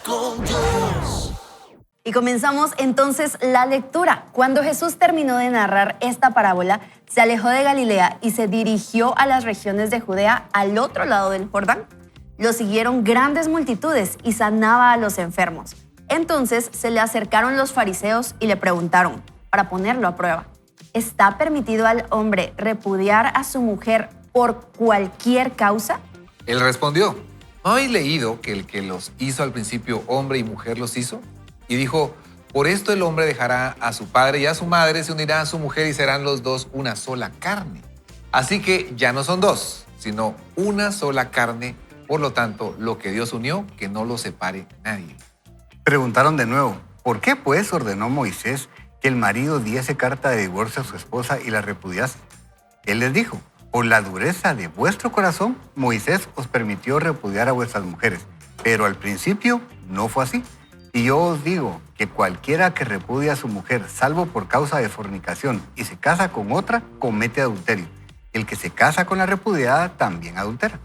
con Dios. Y comenzamos entonces la lectura. Cuando Jesús terminó de narrar esta parábola, se alejó de Galilea y se dirigió a las regiones de Judea al otro lado del Jordán. Lo siguieron grandes multitudes y sanaba a los enfermos. Entonces se le acercaron los fariseos y le preguntaron, para ponerlo a prueba, ¿está permitido al hombre repudiar a su mujer por cualquier causa? Él respondió, ¿no habéis leído que el que los hizo al principio hombre y mujer los hizo? Y dijo, por esto el hombre dejará a su padre y a su madre, se unirá a su mujer y serán los dos una sola carne. Así que ya no son dos, sino una sola carne. Por lo tanto, lo que Dios unió, que no lo separe nadie. Preguntaron de nuevo, ¿por qué pues ordenó Moisés que el marido diese carta de divorcio a su esposa y la repudiase? Él les dijo, por la dureza de vuestro corazón, Moisés os permitió repudiar a vuestras mujeres, pero al principio no fue así. Y yo os digo que cualquiera que repudia a su mujer, salvo por causa de fornicación, y se casa con otra, comete adulterio. El que se casa con la repudiada también adultera.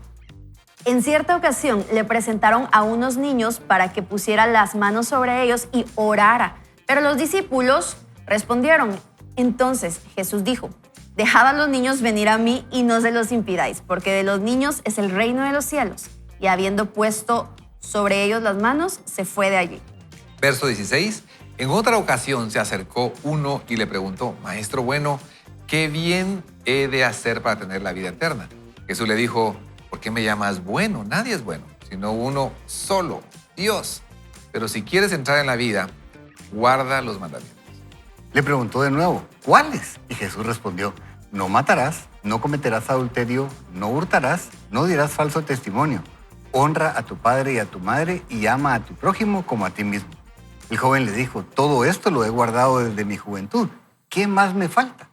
En cierta ocasión le presentaron a unos niños para que pusiera las manos sobre ellos y orara. Pero los discípulos respondieron. Entonces Jesús dijo, dejad a los niños venir a mí y no se los impidáis, porque de los niños es el reino de los cielos. Y habiendo puesto sobre ellos las manos, se fue de allí. Verso 16. En otra ocasión se acercó uno y le preguntó, Maestro bueno, ¿qué bien he de hacer para tener la vida eterna? Jesús le dijo, ¿por qué me llamas bueno? Nadie es bueno, sino uno solo, Dios. Pero si quieres entrar en la vida, guarda los mandamientos. Le preguntó de nuevo, ¿cuáles? Y Jesús respondió, no matarás, no cometerás adulterio, no hurtarás, no dirás falso testimonio. Honra a tu padre y a tu madre y ama a tu prójimo como a ti mismo. El joven le dijo, todo esto lo he guardado desde mi juventud. ¿Qué más me falta?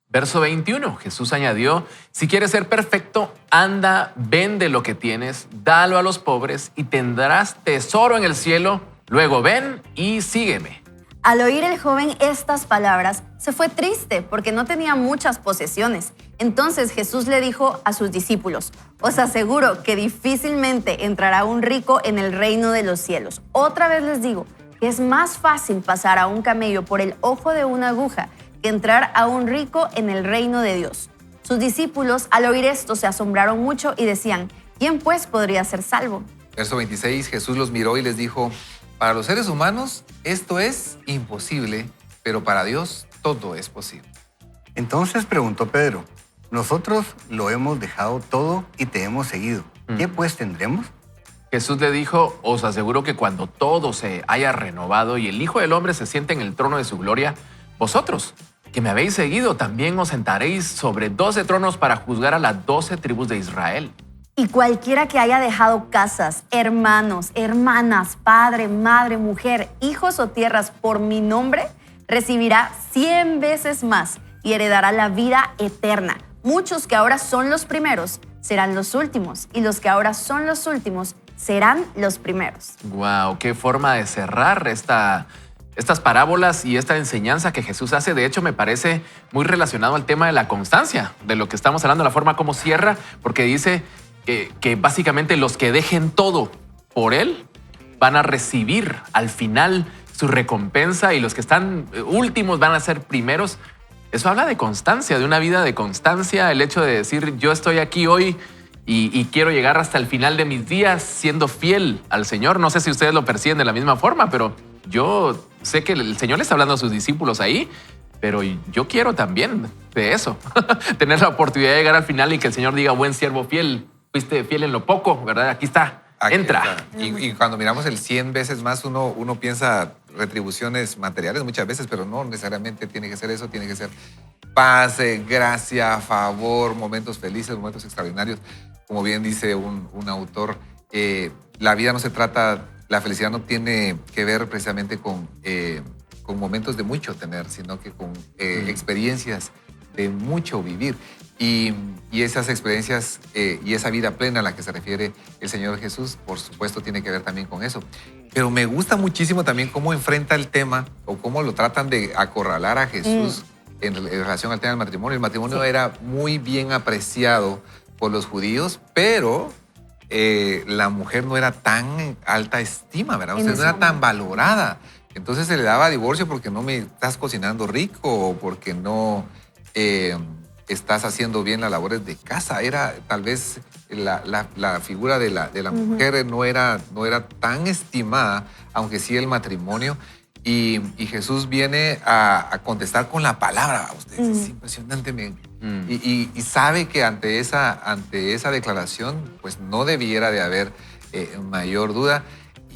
Verso 21, Jesús añadió, si quieres ser perfecto, anda, vende lo que tienes, dalo a los pobres y tendrás tesoro en el cielo. Luego ven y sígueme. Al oír el joven estas palabras, se fue triste porque no tenía muchas posesiones. Entonces Jesús le dijo a sus discípulos, os aseguro que difícilmente entrará un rico en el reino de los cielos. Otra vez les digo que es más fácil pasar a un camello por el ojo de una aguja que entrar a un rico en el reino de Dios. Sus discípulos al oír esto se asombraron mucho y decían, ¿quién pues podría ser salvo? Verso 26, Jesús los miró y les dijo, para los seres humanos esto es imposible, pero para Dios todo es posible. Entonces preguntó Pedro, nosotros lo hemos dejado todo y te hemos seguido. ¿Qué pues tendremos? Jesús le dijo, os aseguro que cuando todo se haya renovado y el Hijo del Hombre se siente en el trono de su gloria, vosotros, que me habéis seguido, también os sentaréis sobre 12 tronos para juzgar a las 12 tribus de Israel. Y cualquiera que haya dejado casas, hermanos, hermanas, padre, madre, mujer, hijos o tierras por mi nombre, recibirá 100 veces más y heredará la vida eterna. Muchos que ahora son los primeros serán los últimos y los que ahora son los últimos serán los primeros. Wow, qué forma de cerrar estas parábolas y esta enseñanza que Jesús hace. De hecho, me parece muy relacionado al tema de la constancia, de lo que estamos hablando, la forma como cierra, porque dice que básicamente los que dejen todo por Él van a recibir al final su recompensa y los que están últimos van a ser primeros. Eso habla de constancia, de una vida de constancia, el hecho de decir yo estoy aquí hoy y quiero llegar hasta el final de mis días siendo fiel al Señor. No sé si ustedes lo perciben de la misma forma, pero yo sé que el Señor le está hablando a sus discípulos ahí, pero yo quiero también de eso, tener la oportunidad de llegar al final y que el Señor diga, buen siervo fiel, fuiste fiel en lo poco, ¿verdad? Aquí está, Aquí entra. está. Y cuando miramos el 100 veces más, uno piensa retribuciones materiales muchas veces, pero no necesariamente tiene que ser eso, tiene que ser paz, gracia, favor, momentos felices, momentos extraordinarios. Como bien dice un autor, la vida no se trata, la felicidad no tiene que ver precisamente con momentos de mucho tener, sino que con experiencias de mucho vivir. Y esas experiencias y esa vida plena a la que se refiere el Señor Jesús, por supuesto, tiene que ver también con eso. Pero me gusta muchísimo también cómo enfrenta el tema o cómo lo tratan de acorralar a Jesús en relación al tema del matrimonio. El matrimonio era muy bien apreciado por los judíos, pero la mujer no era tan en alta estima, ¿verdad? O En sea, no ese era tan momento. valorada. Entonces se le daba divorcio porque no me estás cocinando rico o porque no estás haciendo bien las labores de casa. Era tal vez la figura de la mujer no era tan estimada, aunque sí el matrimonio. Y Jesús viene a contestar con la palabra. Ustedes, es impresionante. Y sabe que ante esa declaración, pues no debiera de haber mayor duda.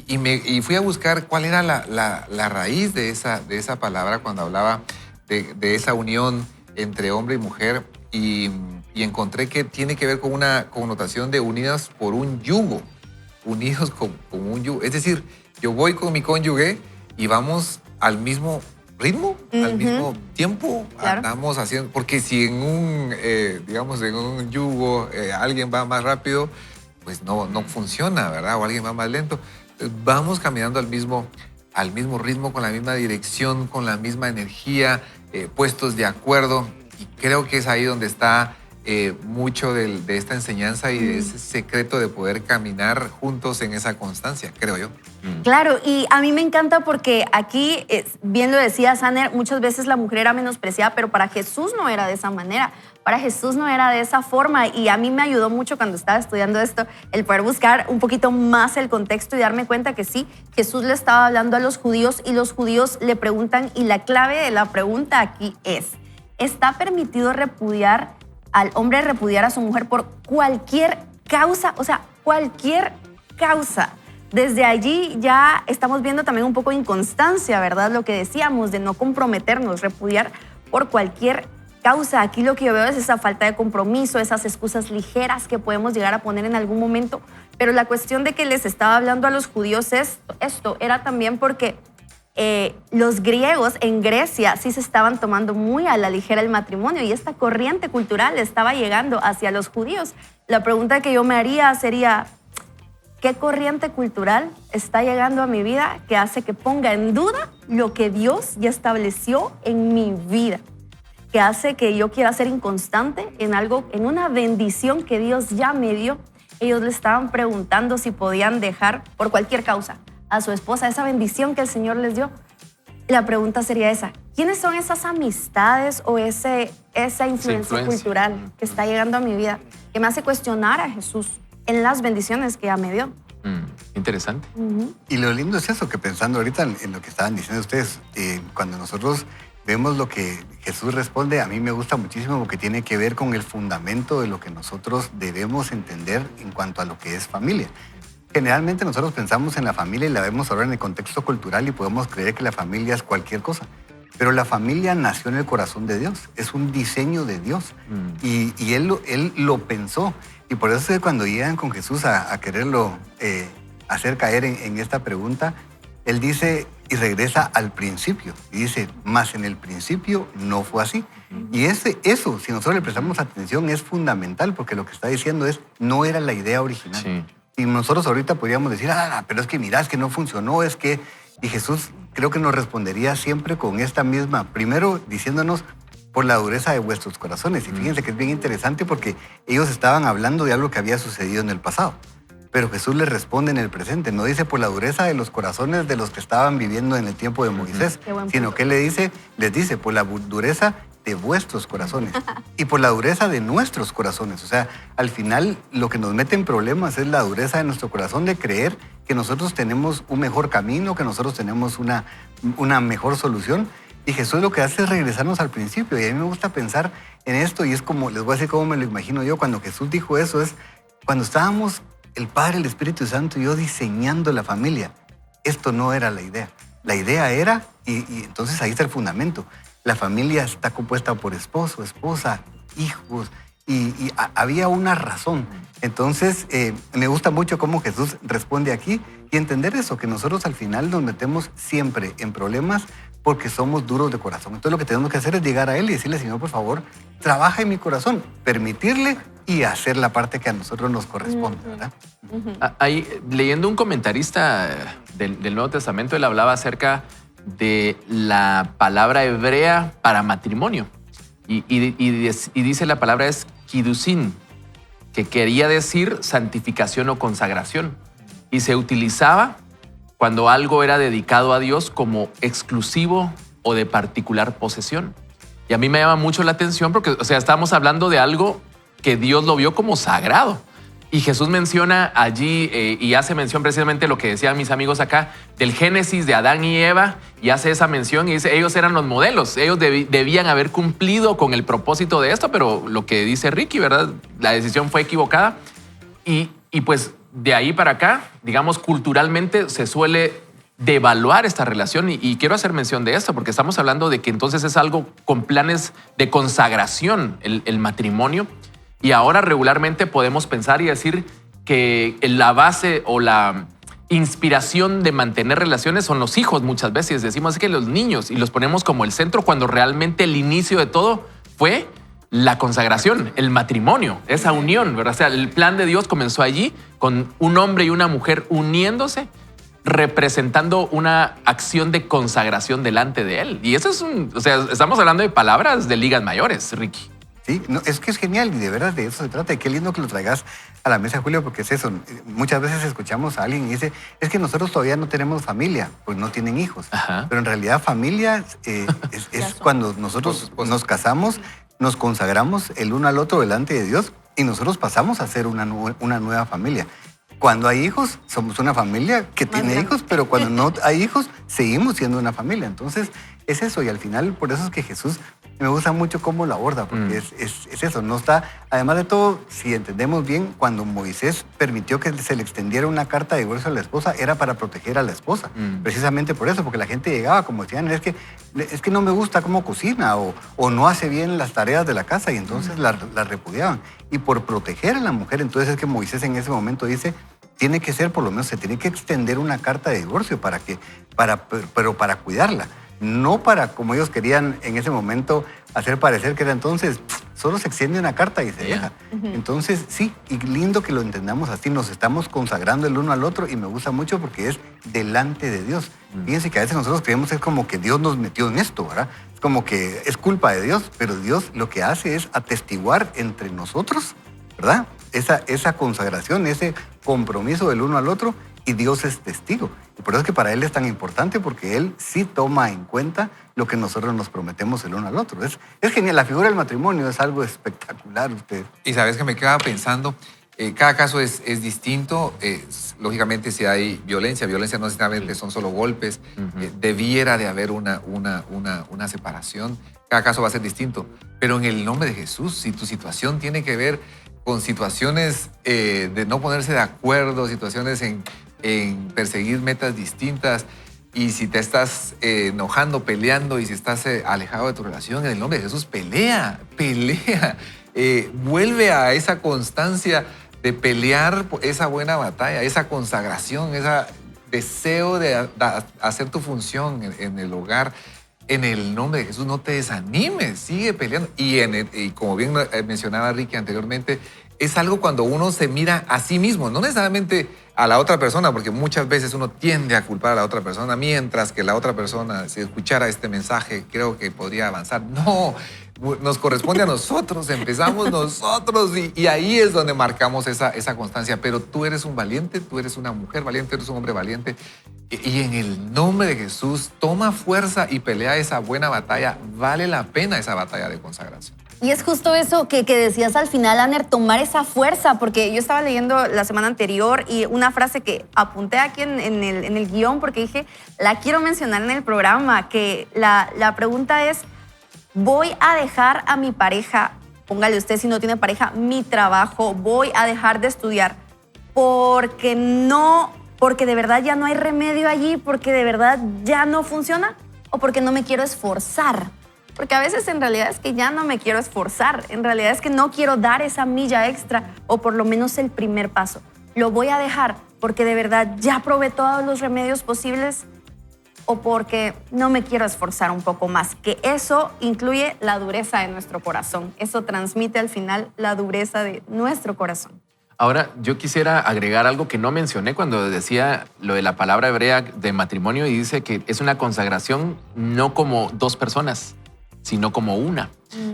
Y fui a buscar cuál era la raíz de esa palabra cuando hablaba de esa unión entre hombre y mujer. Y encontré que tiene que ver con una connotación de unidas por un yugo. Unidos con un yugo. Es decir, yo voy con mi cónyuge y vamos al mismo ritmo, al mismo tiempo. Claro. Andamos haciendo. Porque si en un yugo alguien va más rápido, pues no funciona, ¿verdad? O alguien va más lento. Vamos caminando al mismo ritmo, con la misma dirección, con la misma energía, puestos de acuerdo. Y creo que es ahí donde está mucho de esta enseñanza y de ese secreto de poder caminar juntos en esa constancia, creo yo. Claro, y a mí me encanta porque aquí, bien lo decía Saner, muchas veces la mujer era menospreciada, pero para Jesús no era de esa manera, para Jesús no era de esa forma. Y a mí me ayudó mucho cuando estaba estudiando esto, el poder buscar un poquito más el contexto y darme cuenta que sí, Jesús le estaba hablando a los judíos y los judíos le preguntan, y la clave de la pregunta aquí es, ¿está permitido al hombre repudiar a su mujer por cualquier causa? O sea, cualquier causa. Desde allí ya estamos viendo también un poco de inconstancia, ¿verdad? Lo que decíamos de no comprometernos, repudiar por cualquier causa. Aquí lo que yo veo es esa falta de compromiso, esas excusas ligeras que podemos llegar a poner en algún momento. Pero la cuestión de que les estaba hablando a los judíos esto era también porque los griegos en Grecia sí se estaban tomando muy a la ligera el matrimonio y esta corriente cultural estaba llegando hacia los judíos. La pregunta que yo me haría sería, ¿qué corriente cultural está llegando a mi vida que hace que ponga en duda lo que Dios ya estableció en mi vida? Que hace que yo quiera ser inconstante en algo, en una bendición que Dios ya me dio. Ellos le estaban preguntando si podían dejar por cualquier causa a su esposa, esa bendición que el Señor les dio. La pregunta sería esa, ¿quiénes son esas amistades o esa influencia cultural que está llegando a mi vida que me hace cuestionar a Jesús en las bendiciones que ya me dio? Interesante. Y lo lindo es eso, que pensando ahorita en lo que estaban diciendo ustedes, cuando nosotros vemos lo que Jesús responde, a mí me gusta muchísimo porque tiene que ver con el fundamento de lo que nosotros debemos entender en cuanto a lo que es familia. Generalmente nosotros pensamos en la familia y la vemos ahora en el contexto cultural y podemos creer que la familia es cualquier cosa. Pero la familia nació en el corazón de Dios, es un diseño de Dios y él lo pensó. Y por eso es que cuando llegan con Jesús a quererlo hacer caer en esta pregunta, él dice y regresa al principio. Y dice, más en el principio no fue así. Y eso, si nosotros le prestamos atención, es fundamental porque lo que está diciendo es, no era la idea original. Sí. Y nosotros ahorita podríamos decir, pero es que mirá, es que no funcionó, es que... Y Jesús creo que nos respondería siempre con esta misma, primero diciéndonos, por la dureza de vuestros corazones. Y fíjense que es bien interesante porque ellos estaban hablando de algo que había sucedido en el pasado. Pero Jesús les responde en el presente. No dice por la dureza de los corazones de los que estaban viviendo en el tiempo de Moisés, Qué buen sino punto. que les dice por la dureza de vuestros corazones y por la dureza de nuestros corazones. O sea, al final lo que nos mete en problemas es la dureza de nuestro corazón de creer que nosotros tenemos un mejor camino, que nosotros tenemos una mejor solución. Y Jesús lo que hace es regresarnos al principio. Y a mí me gusta pensar en esto y es como, les voy a decir cómo me lo imagino yo. Cuando Jesús dijo eso es cuando estábamos el Padre, el Espíritu Santo y yo diseñando la familia. Esto no era la idea. La idea era, y entonces ahí está el fundamento. La familia está compuesta por esposo, esposa, hijos, y había una razón. Entonces, me gusta mucho cómo Jesús responde aquí y entender eso, que nosotros al final nos metemos siempre en problemas porque somos duros de corazón. Entonces, lo que tenemos que hacer es llegar a Él y decirle, Señor, por favor, trabaja en mi corazón, permitirle y hacer la parte que a nosotros nos corresponde, ¿verdad? Ahí, leyendo un comentarista del Nuevo Testamento, él hablaba acerca de la palabra hebrea para matrimonio. Y dice la palabra es kidusin, que quería decir santificación o consagración. Y se utilizaba cuando algo era dedicado a Dios como exclusivo o de particular posesión. Y a mí me llama mucho la atención porque, o sea, estamos hablando de algo que Dios lo vio como sagrado. Y Jesús menciona allí y hace mención precisamente lo que decían mis amigos acá del Génesis de Adán y Eva, y hace esa mención y dice, ellos eran los modelos, ellos debían haber cumplido con el propósito de esto, pero lo que dice Ricky, ¿verdad? La decisión fue equivocada. Y pues de ahí para acá, digamos, culturalmente se suele devaluar esta relación y quiero hacer mención de esto porque estamos hablando de que entonces es algo con planes de consagración, el matrimonio. Y ahora regularmente podemos pensar y decir que la base o la inspiración de mantener relaciones son los hijos muchas veces. Decimos que los niños y los ponemos como el centro cuando realmente el inicio de todo fue la consagración, el matrimonio, esa unión, ¿verdad? O sea, el plan de Dios comenzó allí con un hombre y una mujer uniéndose, representando una acción de consagración delante de él. Y eso es o sea, estamos hablando de palabras de ligas mayores, Ricky. Sí, no, es que es genial y de verdad de eso se trata. Y qué lindo que lo traigas a la mesa, Julio, porque es eso. Muchas veces escuchamos a alguien y dice, es que nosotros todavía no tenemos familia, pues no tienen hijos. Ajá. Pero en realidad familia es cuando nosotros nos casamos, nos consagramos el uno al otro delante de Dios y nosotros pasamos a ser una nueva familia. Cuando hay hijos, somos una familia que tiene hijos, pero cuando no hay hijos, seguimos siendo una familia. Entonces, es eso. Y al final, por eso es que Jesús me gusta mucho cómo lo aborda, porque es eso. No está, además de todo, si entendemos bien, cuando Moisés permitió que se le extendiera una carta de divorcio a la esposa, era para proteger a la esposa. Precisamente por eso, porque la gente llegaba, como decían, es que no me gusta cómo cocina o no hace bien las tareas de la casa, y entonces la repudiaban. Y por proteger a la mujer, entonces es que Moisés en ese momento dice, tiene que ser, por lo menos, se tiene que extender una carta de divorcio pero para cuidarla. No para, como ellos querían en ese momento, hacer parecer que era entonces, solo se extiende una carta y se deja. Entonces, sí, y lindo que lo entendamos así, nos estamos consagrando el uno al otro y me gusta mucho porque es delante de Dios. Fíjense que a veces nosotros creemos que es como que Dios nos metió en esto, ¿verdad? Es como que es culpa de Dios, pero Dios lo que hace es atestiguar entre nosotros, ¿verdad? Esa consagración, ese compromiso del uno al otro, y Dios es testigo. Y por eso es que para Él es tan importante, porque Él sí toma en cuenta lo que nosotros nos prometemos el uno al otro. Es genial, la figura del matrimonio es algo espectacular. Y sabes que me quedaba pensando, cada caso es distinto. Lógicamente, si hay violencia no necesariamente son solo golpes, debiera de haber una separación. Cada caso va a ser distinto. Pero en el nombre de Jesús, si tu situación tiene que ver con situaciones de no ponerse de acuerdo, situaciones en perseguir metas distintas, y si te estás enojando, peleando, y si estás alejado de tu relación, en el nombre de Jesús, pelea. Vuelve a esa constancia de pelear esa buena batalla, esa consagración, ese deseo de hacer tu función en el hogar. En el nombre de Jesús, no te desanimes, sigue peleando. Y como bien mencionaba Ricky anteriormente, es algo cuando uno se mira a sí mismo, no necesariamente a la otra persona, porque muchas veces uno tiende a culpar a la otra persona, mientras que la otra persona, si escuchara este mensaje, creo que podría avanzar. No, nos corresponde a nosotros, empezamos nosotros, y ahí es donde marcamos esa constancia. Pero tú eres un valiente, tú eres una mujer valiente, eres un hombre valiente, y en el nombre de Jesús, toma fuerza y pelea esa buena batalla. Vale la pena esa batalla de consagración. Y es justo eso que decías al final, Aner, tomar esa fuerza, porque yo estaba leyendo la semana anterior y una frase que apunté aquí en el guión, porque dije, la quiero mencionar en el programa, que la pregunta es, ¿voy a dejar a mi pareja, póngale usted si no tiene pareja, mi trabajo, voy a dejar de estudiar porque de verdad ya no hay remedio allí, porque de verdad ya no funciona, o porque no me quiero esforzar? Porque a veces en realidad es que ya no me quiero esforzar, en realidad es que no quiero dar esa milla extra o por lo menos el primer paso. Lo voy a dejar porque de verdad ya probé todos los remedios posibles o porque no me quiero esforzar un poco más, que eso incluye la dureza de nuestro corazón. Eso transmite al final la dureza de nuestro corazón. Ahora, yo quisiera agregar algo que no mencioné cuando decía lo de la palabra hebrea de matrimonio, y dice que es una consagración no como dos personas, sino como una.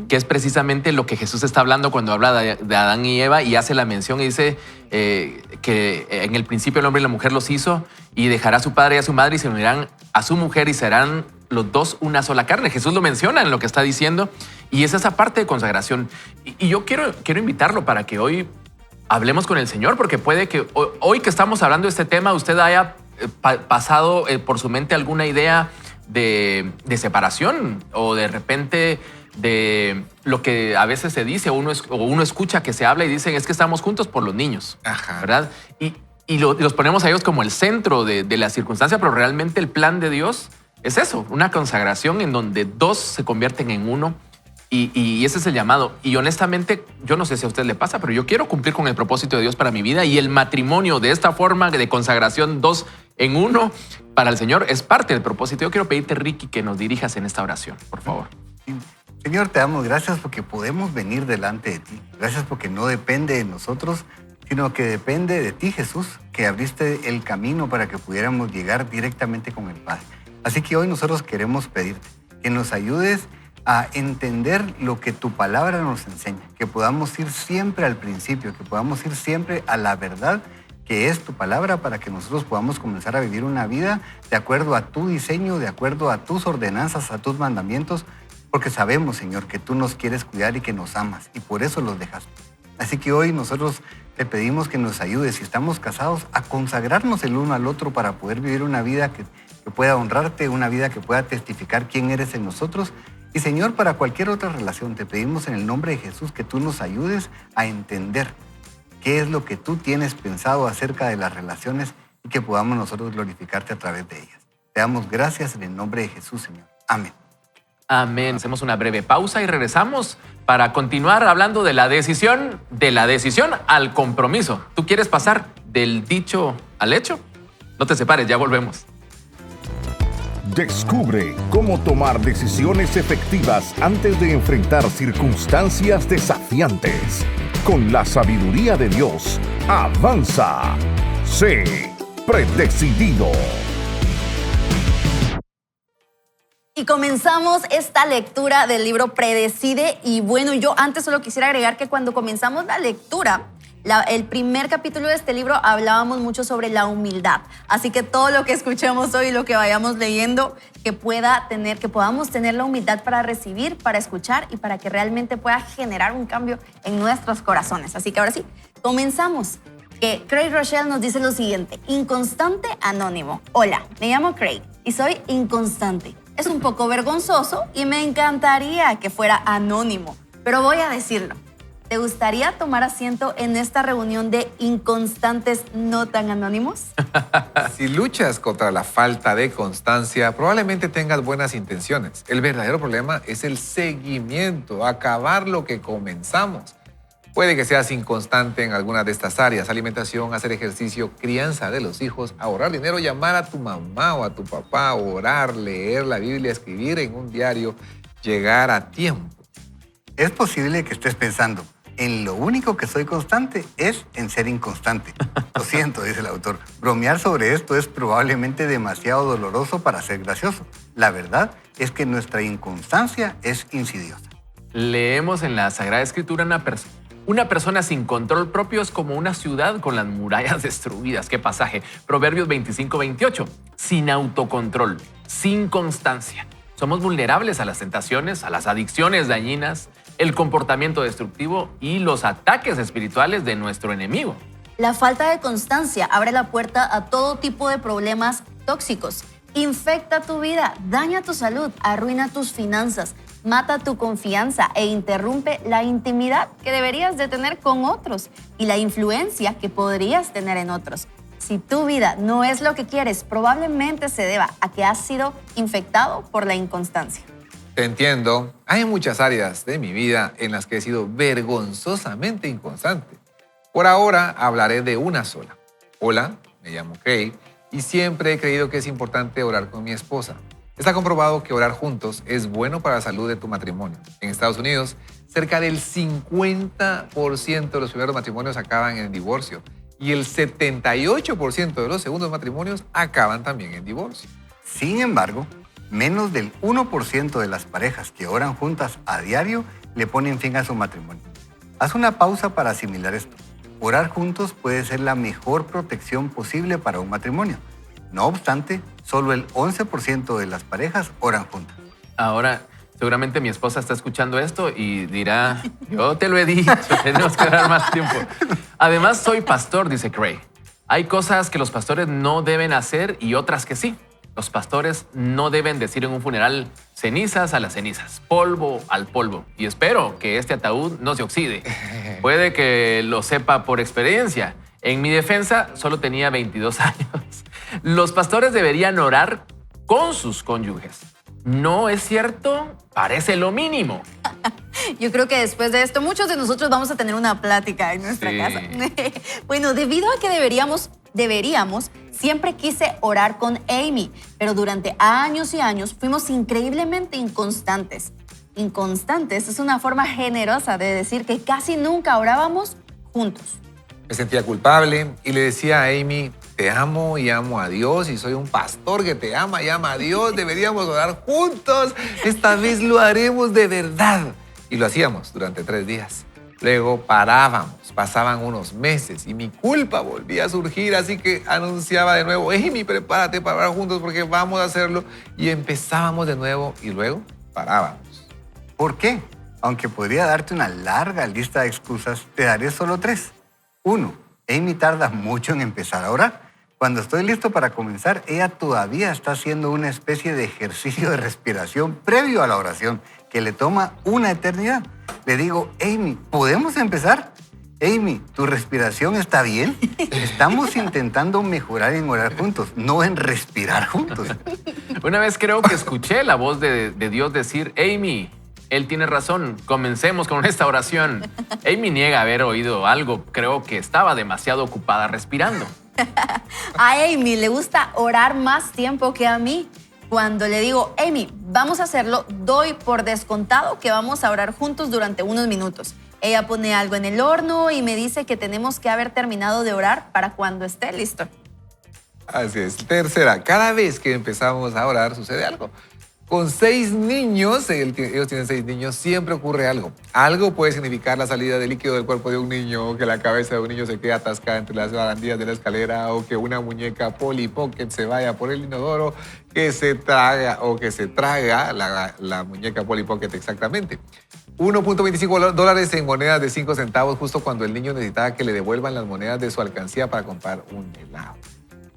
que es precisamente lo que Jesús está hablando cuando habla de Adán y Eva y hace la mención y dice que en el principio el hombre y la mujer los hizo y dejará a su padre y a su madre y se unirán a su mujer y serán los dos una sola carne. Jesús lo menciona en lo que está diciendo y es esa parte de consagración. Y yo quiero invitarlo para que hoy hablemos con el Señor, porque puede que hoy que estamos hablando de este tema usted haya pasado por su mente alguna idea de separación o de repente de lo que a veces se dice o uno escucha que se habla y dicen es que estamos juntos por los niños, Ajá. ¿verdad? Y los ponemos a ellos como el centro de la circunstancia, pero realmente el plan de Dios es eso, una consagración en donde dos se convierten en uno y ese es el llamado. Y honestamente, yo no sé si a usted le pasa, pero yo quiero cumplir con el propósito de Dios para mi vida y el matrimonio de esta forma de consagración dos en uno para el Señor es parte del propósito. Yo quiero pedirte, Ricky, que nos dirijas en esta oración, por favor. Señor, te damos gracias porque podemos venir delante de ti. Gracias porque no depende de nosotros, sino que depende de ti, Jesús, que abriste el camino para que pudiéramos llegar directamente con el Padre. Así que hoy nosotros queremos pedirte que nos ayudes a entender lo que tu palabra nos enseña, que podamos ir siempre al principio, que podamos ir siempre a la verdad que es tu palabra para que nosotros podamos comenzar a vivir una vida de acuerdo a tu diseño, de acuerdo a tus ordenanzas, a tus mandamientos, porque sabemos, Señor, que tú nos quieres cuidar y que nos amas y por eso los dejas. Así que hoy nosotros te pedimos que nos ayudes, si estamos casados, a consagrarnos el uno al otro para poder vivir una vida que pueda honrarte, una vida que pueda testificar quién eres en nosotros. Y Señor, para cualquier otra relación, te pedimos en el nombre de Jesús que tú nos ayudes a entender qué es lo que tú tienes pensado acerca de las relaciones y que podamos nosotros glorificarte a través de ellas. Te damos gracias en el nombre de Jesús, Señor. Amén. Amén. Hacemos una breve pausa y regresamos para continuar hablando de la decisión al compromiso. ¿Tú quieres pasar del dicho al hecho? No te separes, ya volvemos. Descubre cómo tomar decisiones efectivas antes de enfrentar circunstancias desafiantes. Con la sabiduría de Dios, avanza. Sé predecidido. Y comenzamos esta lectura del libro Predecide. Y bueno, yo antes solo quisiera agregar que cuando comenzamos la lectura, el primer capítulo de este libro hablábamos mucho sobre la humildad. Así que todo lo que escuchemos hoy, lo que vayamos leyendo, que podamos tener la humildad para recibir, para escuchar y para que realmente pueda generar un cambio en nuestros corazones. Así que ahora sí, comenzamos. Craig Rochelle nos dice lo siguiente: inconstante anónimo. Hola, me llamo Craig y soy inconstante. Es un poco vergonzoso y me encantaría que fuera anónimo, pero voy a decirlo. ¿Te gustaría tomar asiento en esta reunión de inconstantes no tan anónimos? Si luchas contra la falta de constancia, probablemente tengas buenas intenciones. El verdadero problema es el seguimiento, acabar lo que comenzamos. Puede que seas inconstante en alguna de estas áreas: alimentación, hacer ejercicio, crianza de los hijos, ahorrar dinero, llamar a tu mamá o a tu papá, orar, leer la Biblia, escribir en un diario, llegar a tiempo. Es posible que estés pensando, en lo único que soy constante es en ser inconstante. Lo siento, dice el autor. Bromear sobre esto es probablemente demasiado doloroso para ser gracioso. La verdad es que nuestra inconstancia es insidiosa. Leemos en la Sagrada Escritura una persona sin control propio es como una ciudad con las murallas destruidas. ¿Qué pasaje? Proverbios 25-28. Sin autocontrol, sin constancia. Somos vulnerables a las tentaciones, a las adicciones dañinas, el comportamiento destructivo y los ataques espirituales de nuestro enemigo. La falta de constancia abre la puerta a todo tipo de problemas tóxicos. Infecta tu vida, daña tu salud, arruina tus finanzas, mata tu confianza e interrumpe la intimidad que deberías de tener con otros y la influencia que podrías tener en otros. Si tu vida no es lo que quieres, probablemente se deba a que has sido infectado por la inconstancia. Te entiendo. Hay muchas áreas de mi vida en las que he sido vergonzosamente inconstante. Por ahora hablaré de una sola. Hola, me llamo Craig y siempre he creído que es importante orar con mi esposa. Está comprobado que orar juntos es bueno para la salud de tu matrimonio. En Estados Unidos, cerca del 50% de los primeros matrimonios acaban en divorcio y el 78% de los segundos matrimonios acaban también en divorcio. Sin embargo, Menos del 1% de las parejas que oran juntas a diario le ponen fin a su matrimonio. Haz una pausa para asimilar esto. Orar juntos puede ser la mejor protección posible para un matrimonio. No obstante, solo el 11% de las parejas oran juntas. Ahora, seguramente mi esposa está escuchando esto y dirá, yo te lo he dicho, tenemos que dar más tiempo. Además, soy pastor, dice Craig. Hay cosas que los pastores no deben hacer y otras que sí. Los pastores no deben decir en un funeral cenizas a las cenizas, polvo al polvo. Y espero que este ataúd no se oxide. Puede que lo sepa por experiencia. En mi defensa, solo tenía 22 años. Los pastores deberían orar con sus cónyuges. ¿No es cierto? Parece lo mínimo. Yo creo que después de esto, muchos de nosotros vamos a tener una plática en nuestra Sí. casa. Bueno, debido a que deberíamos, siempre quise orar con Amy, pero durante años y años fuimos increíblemente inconstantes. Inconstantes es una forma generosa de decir que casi nunca orábamos juntos. Me sentía culpable y le decía a Amy, te amo y amo a Dios y soy un pastor que te ama y ama a Dios. Deberíamos orar juntos. Esta vez lo haremos de verdad. Y lo hacíamos durante 3 días. Luego parábamos, pasaban unos meses y mi culpa volvía a surgir, así que anunciaba de nuevo, Amy, prepárate para orar juntos porque vamos a hacerlo. Y empezábamos de nuevo y luego parábamos. ¿Por qué? Aunque podría darte una larga lista de excusas, te daré solo 3. 1. Amy tarda mucho en empezar a orar. Cuando estoy listo para comenzar, ella todavía está haciendo una especie de ejercicio de respiración previo a la oración, que le toma una eternidad. Le digo, Amy, ¿podemos empezar? Amy, ¿tu respiración está bien? Estamos intentando mejorar en orar juntos, no en respirar juntos. Una vez creo que escuché la voz de Dios decir, Amy, él tiene razón, comencemos con esta oración. Amy niega haber oído algo, creo que estaba demasiado ocupada respirando. A Amy le gusta orar más tiempo que a mí. Cuando le digo, Amy, vamos a hacerlo, doy por descontado que vamos a orar juntos durante unos minutos. Ella pone algo en el horno y me dice que tenemos que haber terminado de orar para cuando esté listo. Así es. Tercera, cada vez que empezamos a orar sucede algo. Con 6 niños, ellos tienen 6 niños, siempre ocurre algo. Algo puede significar la salida de líquido del cuerpo de un niño, que la cabeza de un niño se quede atascada entre las barandillas de la escalera, o que una muñeca Polly Pocket se vaya por el inodoro, que se traga la muñeca Polly Pocket exactamente. $1.25 en monedas de 5 centavos justo cuando el niño necesitaba que le devuelvan las monedas de su alcancía para comprar un helado.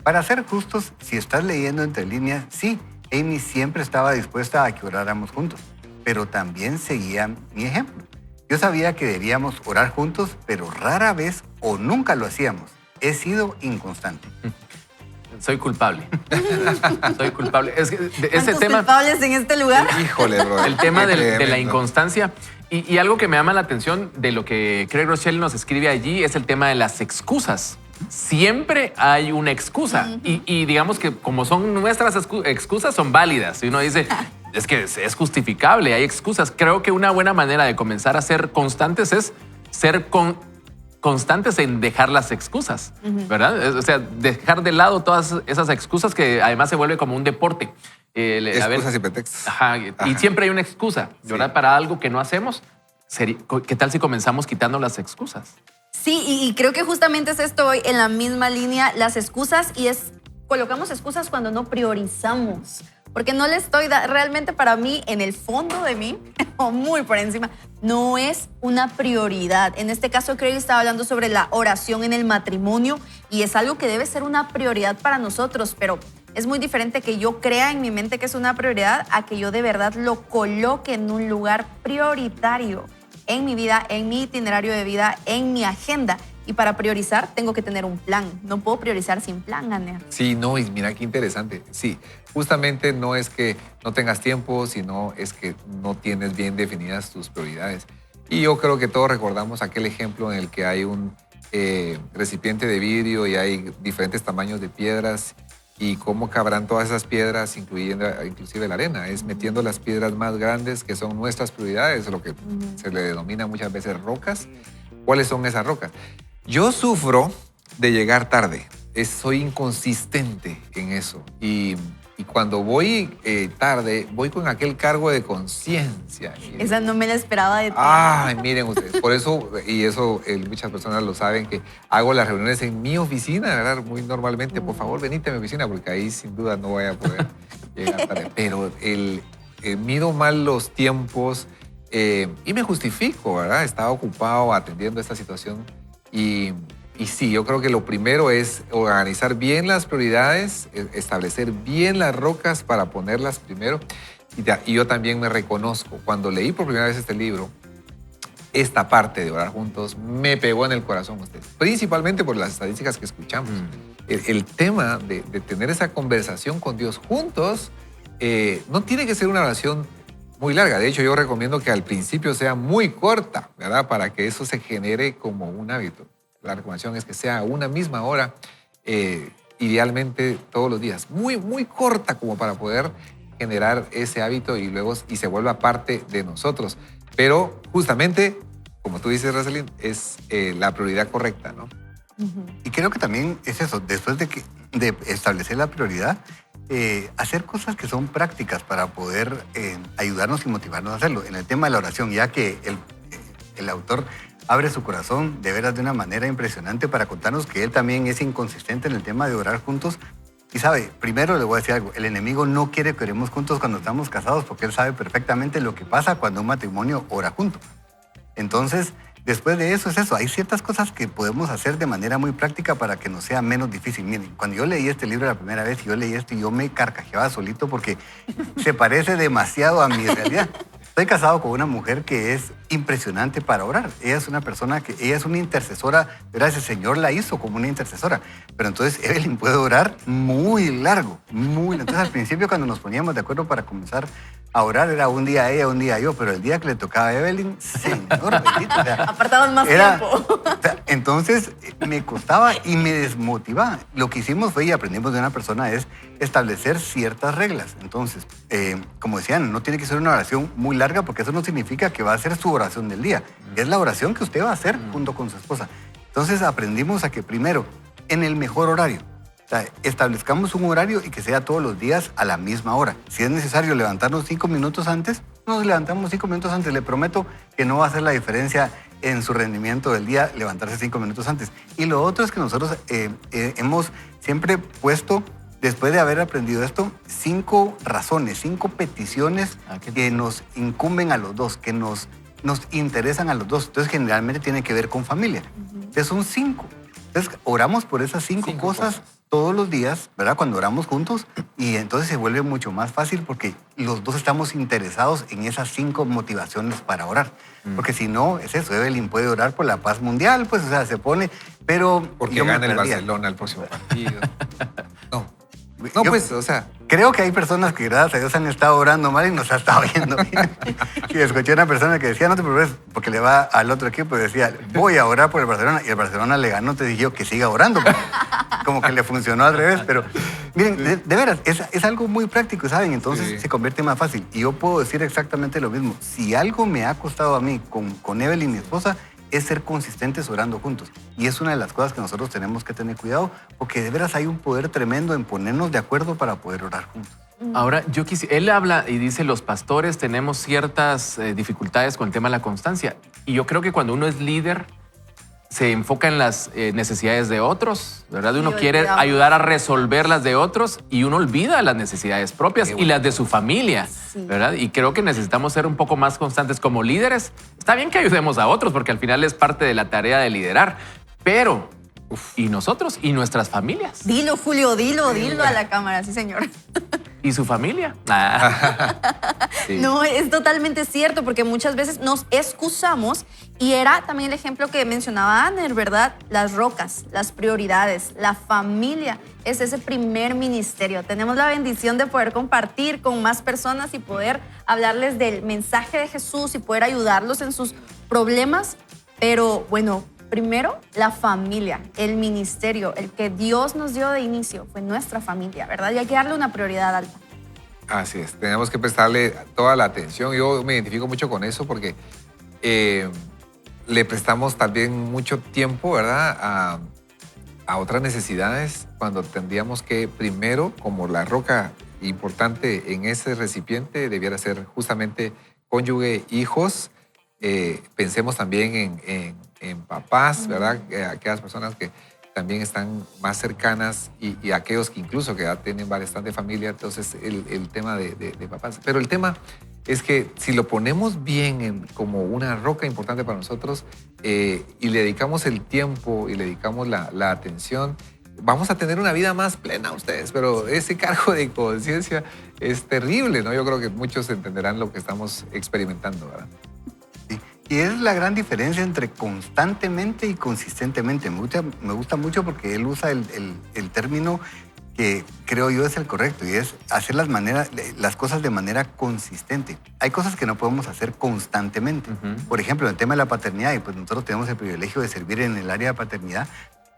Para ser justos, si estás leyendo entre líneas, sí, Amy siempre estaba dispuesta a que oráramos juntos, pero también seguía mi ejemplo. Yo sabía que debíamos orar juntos, pero rara vez o nunca lo hacíamos. He sido inconstante. Soy culpable. Soy culpable. Es que ese ¿Cuántos tema, culpables en este lugar? Híjole, bro. el tema de la Tremendo. inconstancia y algo que me llama la atención de lo que Craig Rochelle nos escribe allí es el tema de las excusas. Siempre hay una excusa y digamos que como son nuestras excusas son válidas. Y uno dice, es que es justificable, hay excusas. Creo que una buena manera de comenzar a ser constantes es ser constantes en dejar las excusas, ¿verdad? O sea, dejar de lado todas esas excusas que además se vuelve como un deporte. Excusas y pretextos. Ajá, y Ajá. siempre hay una excusa, ¿verdad? Sí. Para algo que no hacemos. ¿Qué tal si comenzamos quitando las excusas? Sí, y creo que justamente es esto hoy en la misma línea, las excusas, y colocamos excusas cuando no priorizamos. Porque no le estoy, realmente para mí, en el fondo de mí, o muy por encima, no es una prioridad. En este caso, Craig estaba hablando sobre la oración en el matrimonio y es algo que debe ser una prioridad para nosotros, pero es muy diferente que yo crea en mi mente que es una prioridad a que yo de verdad lo coloque en un lugar prioritario en mi vida, en mi itinerario de vida, en mi agenda. Y para priorizar tengo que tener un plan. No puedo priorizar sin plan, Aner. Sí, no, y mira qué interesante. Sí, justamente no es que no tengas tiempo, sino es que no tienes bien definidas tus prioridades. Y yo creo que todos recordamos aquel ejemplo en el que hay un recipiente de vidrio y hay diferentes tamaños de piedras y cómo cabrán todas esas piedras, inclusive la arena. Es metiendo las piedras más grandes que son nuestras prioridades, lo que se le denomina muchas veces rocas. ¿Cuáles son esas rocas? Yo sufro de llegar tarde. soy inconsistente en eso. Y cuando voy tarde, voy con aquel cargo de conciencia. Esa no me la esperaba de ti. Ay, miren ustedes, por eso, y eso muchas personas lo saben, que hago las reuniones en mi oficina, ¿verdad? Muy normalmente, por favor, venite a mi oficina, porque ahí sin duda no voy a poder llegar tarde. Pero mido mal los tiempos y me justifico, ¿verdad? Estaba ocupado atendiendo esta situación y sí, yo creo que lo primero es organizar bien las prioridades, establecer bien las rocas para ponerlas primero. Y yo también me reconozco, cuando leí por primera vez este libro, esta parte de orar juntos me pegó en el corazón, ustedes, principalmente por las estadísticas que escuchamos. El tema de tener esa conversación con Dios juntos no tiene que ser una oración muy larga. De hecho, yo recomiendo que al principio sea muy corta, ¿verdad? Para que eso se genere como un hábito. La recomendación es que sea una misma hora, idealmente todos los días. Muy, muy corta como para poder generar ese hábito y luego se vuelva parte de nosotros. Pero justamente, como tú dices, Rosalyn, es la prioridad correcta, ¿no? Y creo que también es eso, después de establecer la prioridad, hacer cosas que son prácticas para poder ayudarnos y motivarnos a hacerlo. En el tema de la oración, ya que el autor abre su corazón de veras de una manera impresionante para contarnos que él también es inconsistente en el tema de orar juntos. Y sabe, primero le voy a decir algo, el enemigo no quiere que oremos juntos cuando estamos casados porque él sabe perfectamente lo que pasa cuando un matrimonio ora junto. Entonces, después de eso es eso, hay ciertas cosas que podemos hacer de manera muy práctica para que nos sea menos difícil. Miren, cuando yo leí este libro la primera vez, yo leí esto y yo me carcajeaba solito porque se parece demasiado a mi realidad. Estoy casado con una mujer que es impresionante para orar. Ella es una persona ella es una intercesora. Gracias, el Señor la hizo como una intercesora. Pero entonces Evelyn puede orar muy largo, muy largo. Entonces al principio cuando nos poníamos de acuerdo para comenzar a orar era un día ella, un día yo. Pero el día que le tocaba a Evelyn, Señor bendito. O sea, apartaban más tiempo. O sea, entonces me costaba y me desmotivaba. Lo que hicimos fue, y aprendimos de una persona, es establecer ciertas reglas. Entonces, como decían, no tiene que ser una oración muy larga porque eso no significa que va a ser su oración del día. Es la oración que usted va a hacer junto con su esposa. Entonces aprendimos a que primero, en el mejor horario, o sea, establezcamos un horario y que sea todos los días a la misma hora. Si es necesario levantarnos 5 minutos antes, nos levantamos 5 minutos antes. Le prometo que no va a hacer la diferencia en su rendimiento del día levantarse 5 minutos antes. Y lo otro es que nosotros hemos siempre puesto, después de haber aprendido esto, 5 razones, 5 peticiones que nos incumben a los dos, que nos interesan a los dos. Entonces, generalmente tiene que ver con familia. Entonces, son 5. Entonces, oramos por esas 5 cosas todos los días, ¿verdad? Cuando oramos juntos, y entonces se vuelve mucho más fácil porque los dos estamos interesados en esas 5 motivaciones para orar. Porque si no, es eso, Evelyn puede orar por la paz mundial, pues, o sea, se pone, pero... Porque gana el Barcelona el próximo partido. No, pues, o sea... Creo que hay personas que, gracias a Dios, han estado orando mal y nos ha estado viendo bien. Y escuché a una persona que decía, no te preocupes, porque le va al otro equipo y decía, voy a orar por el Barcelona. Y el Barcelona le ganó, te dije yo que siga orando. Como que le funcionó al revés. Pero miren, de veras, es algo muy práctico, ¿saben? Entonces se convierte más fácil. Y yo puedo decir exactamente lo mismo. Si algo me ha costado a mí con Evelyn, mi esposa, es ser consistentes orando juntos. Y es una de las cosas que nosotros tenemos que tener cuidado, porque de veras hay un poder tremendo en ponernos de acuerdo para poder orar juntos. Ahora, él habla y dice, los pastores tenemos ciertas dificultades con el tema de la constancia. Y yo creo que cuando uno es líder, se enfoca en las necesidades de otros, ¿verdad? Uno quiere ayudar a resolver las de otros y uno olvida las necesidades propias y las de su familia, ¿verdad? Y creo que necesitamos ser un poco más constantes como líderes. Está bien que ayudemos a otros porque al final es parte de la tarea de liderar, pero ¿y nosotros? ¿Y nuestras familias? Dilo, Julio, dilo a la cámara, sí, señor. ¿Y su familia? Sí. No, es totalmente cierto, porque muchas veces nos excusamos y era también el ejemplo que mencionaba Aner, ¿verdad? Las rocas, las prioridades, la familia. Es ese primer ministerio. Tenemos la bendición de poder compartir con más personas y poder hablarles del mensaje de Jesús y poder ayudarlos en sus problemas, pero bueno, primero, la familia, el ministerio, el que Dios nos dio de inicio fue nuestra familia, ¿verdad? Y hay que darle una prioridad alta. Así es, tenemos que prestarle toda la atención. Yo me identifico mucho con eso porque le prestamos también mucho tiempo, ¿verdad? a otras necesidades cuando tendríamos que primero, como la roca importante en ese recipiente debiera ser justamente cónyuge, hijos. Pensemos también en papás, ¿verdad? Aquellas personas que también están más cercanas y aquellos que incluso que ya tienen bastante familia, entonces el tema de papás. Pero el tema es que si lo ponemos bien como una roca importante para nosotros y le dedicamos el tiempo y le dedicamos la atención, vamos a tener una vida más plena ustedes, pero ese cargo de conciencia es terrible, ¿no? Yo creo que muchos entenderán lo que estamos experimentando, ¿verdad? Sí. Y es la gran diferencia entre constantemente y consistentemente. Me gusta mucho porque él usa el término que creo yo es el correcto y es hacer las cosas de manera consistente. Hay cosas que no podemos hacer constantemente. Por ejemplo, en el tema de la paternidad, y pues nosotros tenemos el privilegio de servir en el área de paternidad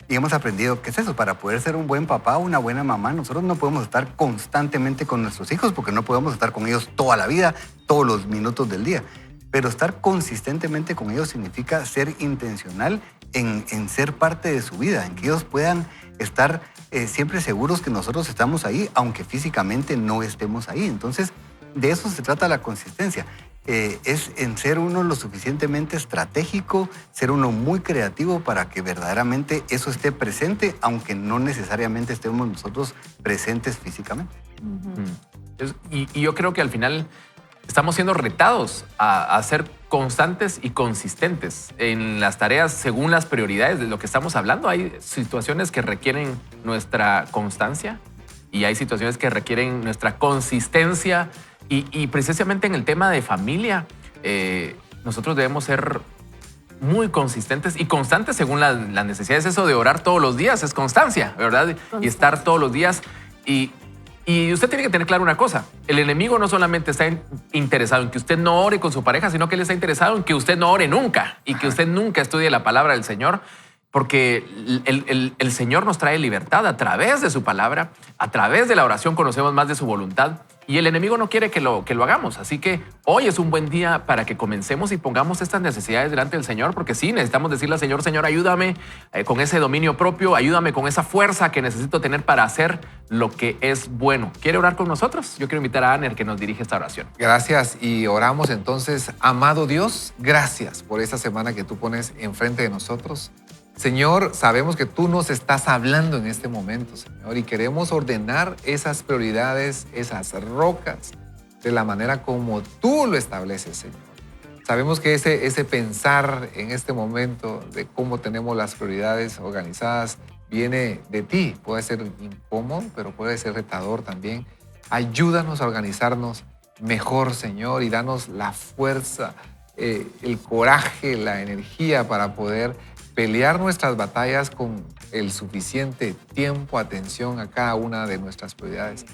y hemos aprendido qué es eso. Para poder ser un buen papá o una buena mamá, nosotros no podemos estar constantemente con nuestros hijos porque no podemos estar con ellos toda la vida, todos los minutos del día. Pero estar consistentemente con ellos significa ser intencional en ser parte de su vida, en que ellos puedan estar siempre seguros que nosotros estamos ahí, aunque físicamente no estemos ahí. Entonces, de eso se trata la consistencia. Es en ser uno lo suficientemente estratégico, ser uno muy creativo para que verdaderamente eso esté presente, aunque no necesariamente estemos nosotros presentes físicamente. Y yo creo que al final estamos siendo retados a ser constantes y consistentes en las tareas según las prioridades de lo que estamos hablando. Hay situaciones que requieren nuestra constancia y hay situaciones que requieren nuestra consistencia. Y precisamente en el tema de familia, nosotros debemos ser muy consistentes y constantes según las necesidades. Eso de orar todos los días es constancia, ¿verdad? Constancia. Y estar todos los días. Y usted tiene que tener claro una cosa. El enemigo no solamente está interesado en que usted no ore con su pareja, sino que él está interesado en que usted no ore nunca y que usted nunca estudie la palabra del Señor, porque el Señor nos trae libertad a través de su palabra, a través de la oración conocemos más de su voluntad y el enemigo no quiere que lo hagamos. Así que hoy es un buen día para que comencemos y pongamos estas necesidades delante del Señor, porque sí, necesitamos decirle al Señor, Señor, ayúdame con ese dominio propio, ayúdame con esa fuerza que necesito tener para hacer lo que es bueno. ¿Quiere orar con nosotros? Yo quiero invitar a Aner que nos dirige esta oración. Gracias y oramos entonces. Amado Dios, gracias por esta semana que tú pones enfrente de nosotros. Señor, sabemos que tú nos estás hablando en este momento, Señor, y queremos ordenar esas prioridades, esas rocas, de la manera como tú lo estableces, Señor. Sabemos que ese pensar en este momento de cómo tenemos las prioridades organizadas viene de ti. Puede ser incómodo, pero puede ser retador también. Ayúdanos a organizarnos mejor, Señor, y danos la fuerza, el coraje, la energía para poder pelear nuestras batallas con el suficiente tiempo, atención a cada una de nuestras prioridades.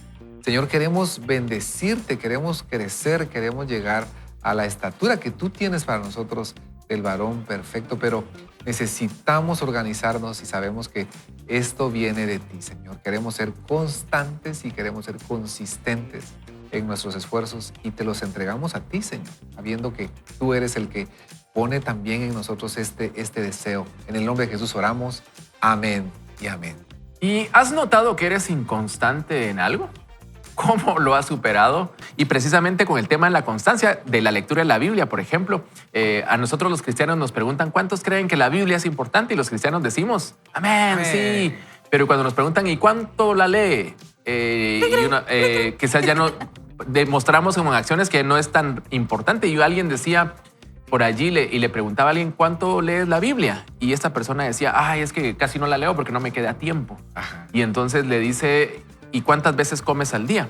Señor, queremos bendecirte, queremos crecer, queremos llegar a la estatura que tú tienes para nosotros del varón perfecto, pero necesitamos organizarnos y sabemos que esto viene de ti, Señor. Queremos ser constantes y queremos ser consistentes en nuestros esfuerzos y te los entregamos a ti, Señor, sabiendo que tú eres el que pone también en nosotros este deseo. En el nombre de Jesús oramos. Amén y amén. ¿Y has notado que eres inconstante en algo? ¿Cómo lo has superado? Y precisamente con el tema de la constancia de la lectura de la Biblia, por ejemplo, a nosotros los cristianos nos preguntan ¿cuántos creen que la Biblia es importante? Y los cristianos decimos, amén, sí. Pero cuando nos preguntan ¿y cuánto la lee? Quizás ya no demostramos con acciones que no es tan importante. Y alguien decía por allí y le preguntaba a alguien ¿cuánto lees la Biblia? Y esta persona decía, ay, es que casi no la leo porque no me queda tiempo. Ajá. Y entonces le dice, ¿y cuántas veces comes al día?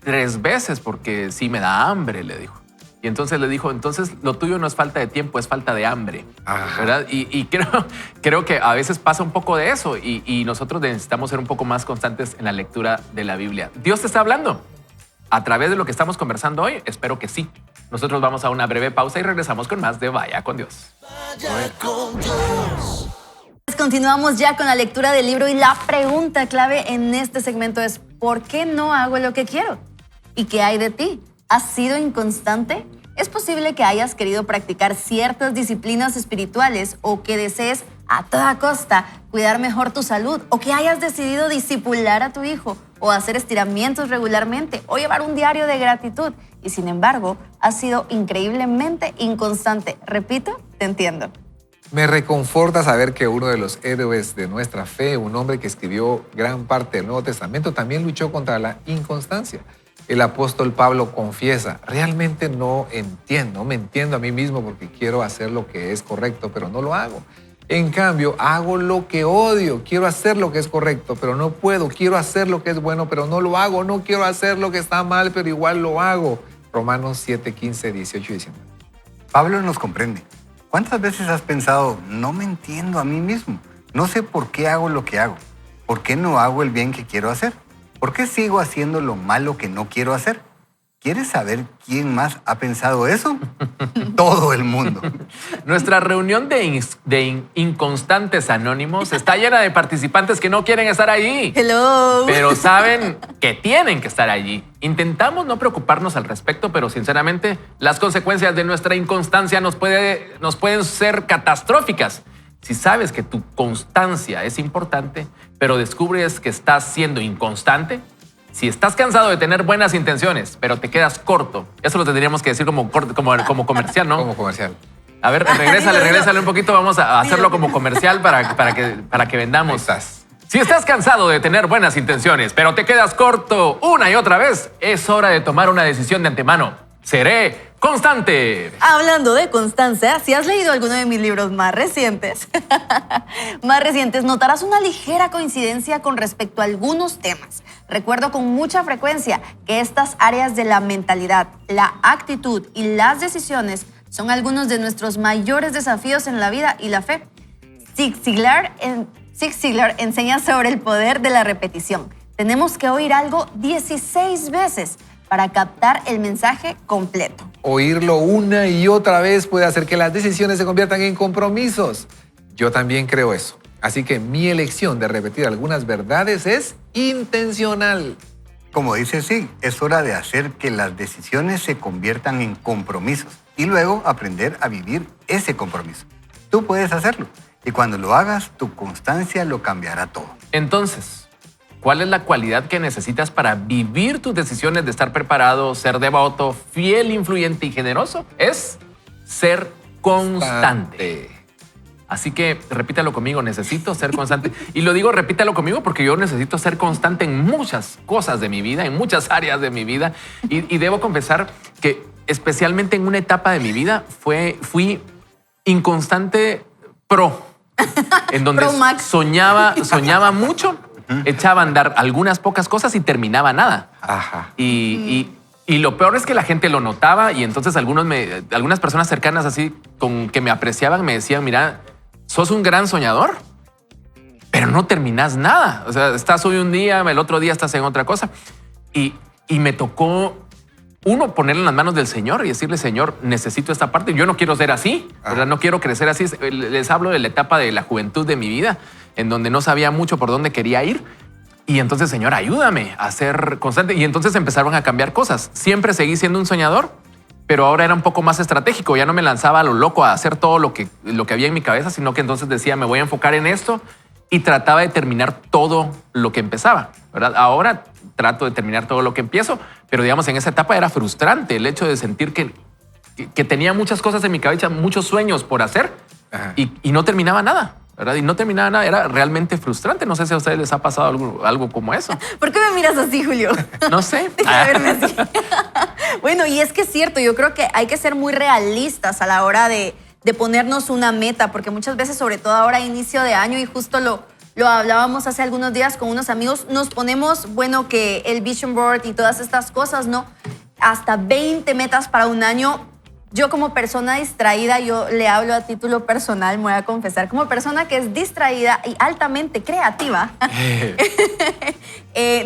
3 veces porque sí me da hambre, le dijo. Y entonces le dijo, entonces lo tuyo no es falta de tiempo, es falta de hambre. Ajá. ¿Verdad? Y creo que a veces pasa un poco de eso y nosotros necesitamos ser un poco más constantes en la lectura de la Biblia. ¿Dios te está hablando? A través de lo que estamos conversando hoy, espero que sí. Nosotros vamos a una breve pausa y regresamos con más de Vaya con Dios. Vaya con Dios. Continuamos ya con la lectura del libro y la pregunta clave en este segmento es ¿por qué no hago lo que quiero? ¿Y qué hay de ti? ¿Has sido inconstante? Es posible que hayas querido practicar ciertas disciplinas espirituales o que desees a toda costa cuidar mejor tu salud, o que hayas decidido discipular a tu hijo, o hacer estiramientos regularmente, o llevar un diario de gratitud, y sin embargo, has sido increíblemente inconstante. Repito, te entiendo. Me reconforta saber que uno de los héroes de nuestra fe, un hombre que escribió gran parte del Nuevo Testamento, también luchó contra la inconstancia. El apóstol Pablo confiesa, realmente no entiendo, me entiendo a mí mismo porque quiero hacer lo que es correcto, pero no lo hago. En cambio, hago lo que odio, quiero hacer lo que es correcto, pero no puedo, quiero hacer lo que es bueno, pero no lo hago, no quiero hacer lo que está mal, pero igual lo hago. Romanos 7, 15, 18 y 19. Pablo nos comprende. ¿Cuántas veces has pensado, no me entiendo a mí mismo? No sé por qué hago lo que hago. ¿Por qué no hago el bien que quiero hacer? ¿Por qué sigo haciendo lo malo que no quiero hacer? ¿Quieres saber quién más ha pensado eso? Todo el mundo. Nuestra reunión de inconstantes anónimos está llena de participantes que no quieren estar ahí. Hello. Pero saben que tienen que estar allí. Intentamos no preocuparnos al respecto, pero sinceramente las consecuencias de nuestra inconstancia nos pueden ser catastróficas. Si sabes que tu constancia es importante, pero descubres que estás siendo inconstante, si estás cansado de tener buenas intenciones, pero te quedas corto, eso lo tendríamos que decir como comercial, ¿no? Como comercial. A ver, regrésale un poquito, vamos a hacerlo como comercial para que vendamos. Ahí estás. Si estás cansado de tener buenas intenciones, pero te quedas corto una y otra vez, es hora de tomar una decisión de antemano. Seré constante. Hablando de constancia, si has leído alguno de mis libros más recientes, notarás una ligera coincidencia con respecto a algunos temas. Recuerdo con mucha frecuencia que estas áreas de la mentalidad, la actitud y las decisiones son algunos de nuestros mayores desafíos en la vida y la fe. Zig Ziglar enseña sobre el poder de la repetición. Tenemos que oír algo 16 veces para captar el mensaje completo. Oírlo una y otra vez puede hacer que las decisiones se conviertan en compromisos. Yo también creo eso. Así que mi elección de repetir algunas verdades es intencional. Como dice Sig, es hora de hacer que las decisiones se conviertan en compromisos y luego aprender a vivir ese compromiso. Tú puedes hacerlo y cuando lo hagas, tu constancia lo cambiará todo. Entonces, ¿cuál es la cualidad que necesitas para vivir tus decisiones de estar preparado, ser devoto, fiel, influyente y generoso? Es ser constante. Así que repítalo conmigo, necesito ser constante. Y lo digo, repítalo conmigo porque yo necesito ser constante en muchas cosas de mi vida, en muchas áreas de mi vida. Y debo confesar que especialmente en una etapa de mi vida fui inconstante en donde Pro Max. soñaba mucho, echaba a andar algunas pocas cosas y terminaba nada. Ajá. Y lo peor es que la gente lo notaba y entonces algunas personas cercanas así con que me apreciaban me decían, mira, sos un gran soñador, pero no terminás nada. O sea, estás hoy un día, el otro día estás en otra cosa. Y me tocó, uno, ponerle en las manos del Señor y decirle, Señor, necesito esta parte. Yo no quiero ser así, ¿verdad? No quiero crecer así. Les hablo de la etapa de la juventud de mi vida, en donde no sabía mucho por dónde quería ir. Y entonces, Señor, ayúdame a ser constante. Y entonces empezaron a cambiar cosas. Siempre seguí siendo un soñador, pero ahora era un poco más estratégico. Ya no me lanzaba a lo loco a hacer todo lo que había en mi cabeza, sino que entonces decía, me voy a enfocar en esto y trataba de terminar todo lo que empezaba, ¿verdad? Ahora trato de terminar todo lo que empiezo, pero digamos, en esa etapa era frustrante el hecho de sentir que tenía muchas cosas en mi cabeza, muchos sueños por hacer y no terminaba nada. ¿Verdad? Y no terminaba nada, era realmente frustrante. No sé si a ustedes les ha pasado algo como eso. ¿Por qué me miras así, Julio? No sé. Déjame verme así. Bueno, y es que es cierto, yo creo que hay que ser muy realistas a la hora de ponernos una meta, porque muchas veces, sobre todo ahora a inicio de año, y justo lo hablábamos hace algunos días con unos amigos, nos ponemos, bueno, que el vision board y todas estas cosas, ¿no? Hasta 20 metas para un año. Yo como persona distraída, yo le hablo a título personal, me voy a confesar, como persona que es distraída y altamente creativa,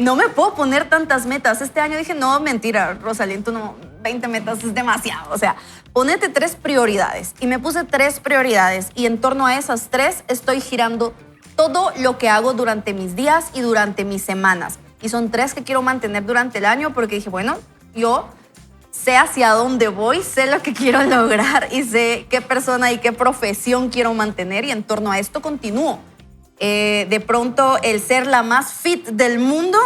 no me puedo poner tantas metas. Este año dije, no, mentira, Rosalín, tú no, 20 metas es demasiado. O sea, ponete 3 prioridades. Y me puse 3 prioridades y en torno a esas 3 estoy girando todo lo que hago durante mis días y durante mis semanas. Y son 3 que quiero mantener durante el año porque dije, bueno, yo sé hacia dónde voy, sé lo que quiero lograr y sé qué persona y qué profesión quiero mantener y en torno a esto continúo. De pronto, el ser la más fit del mundo,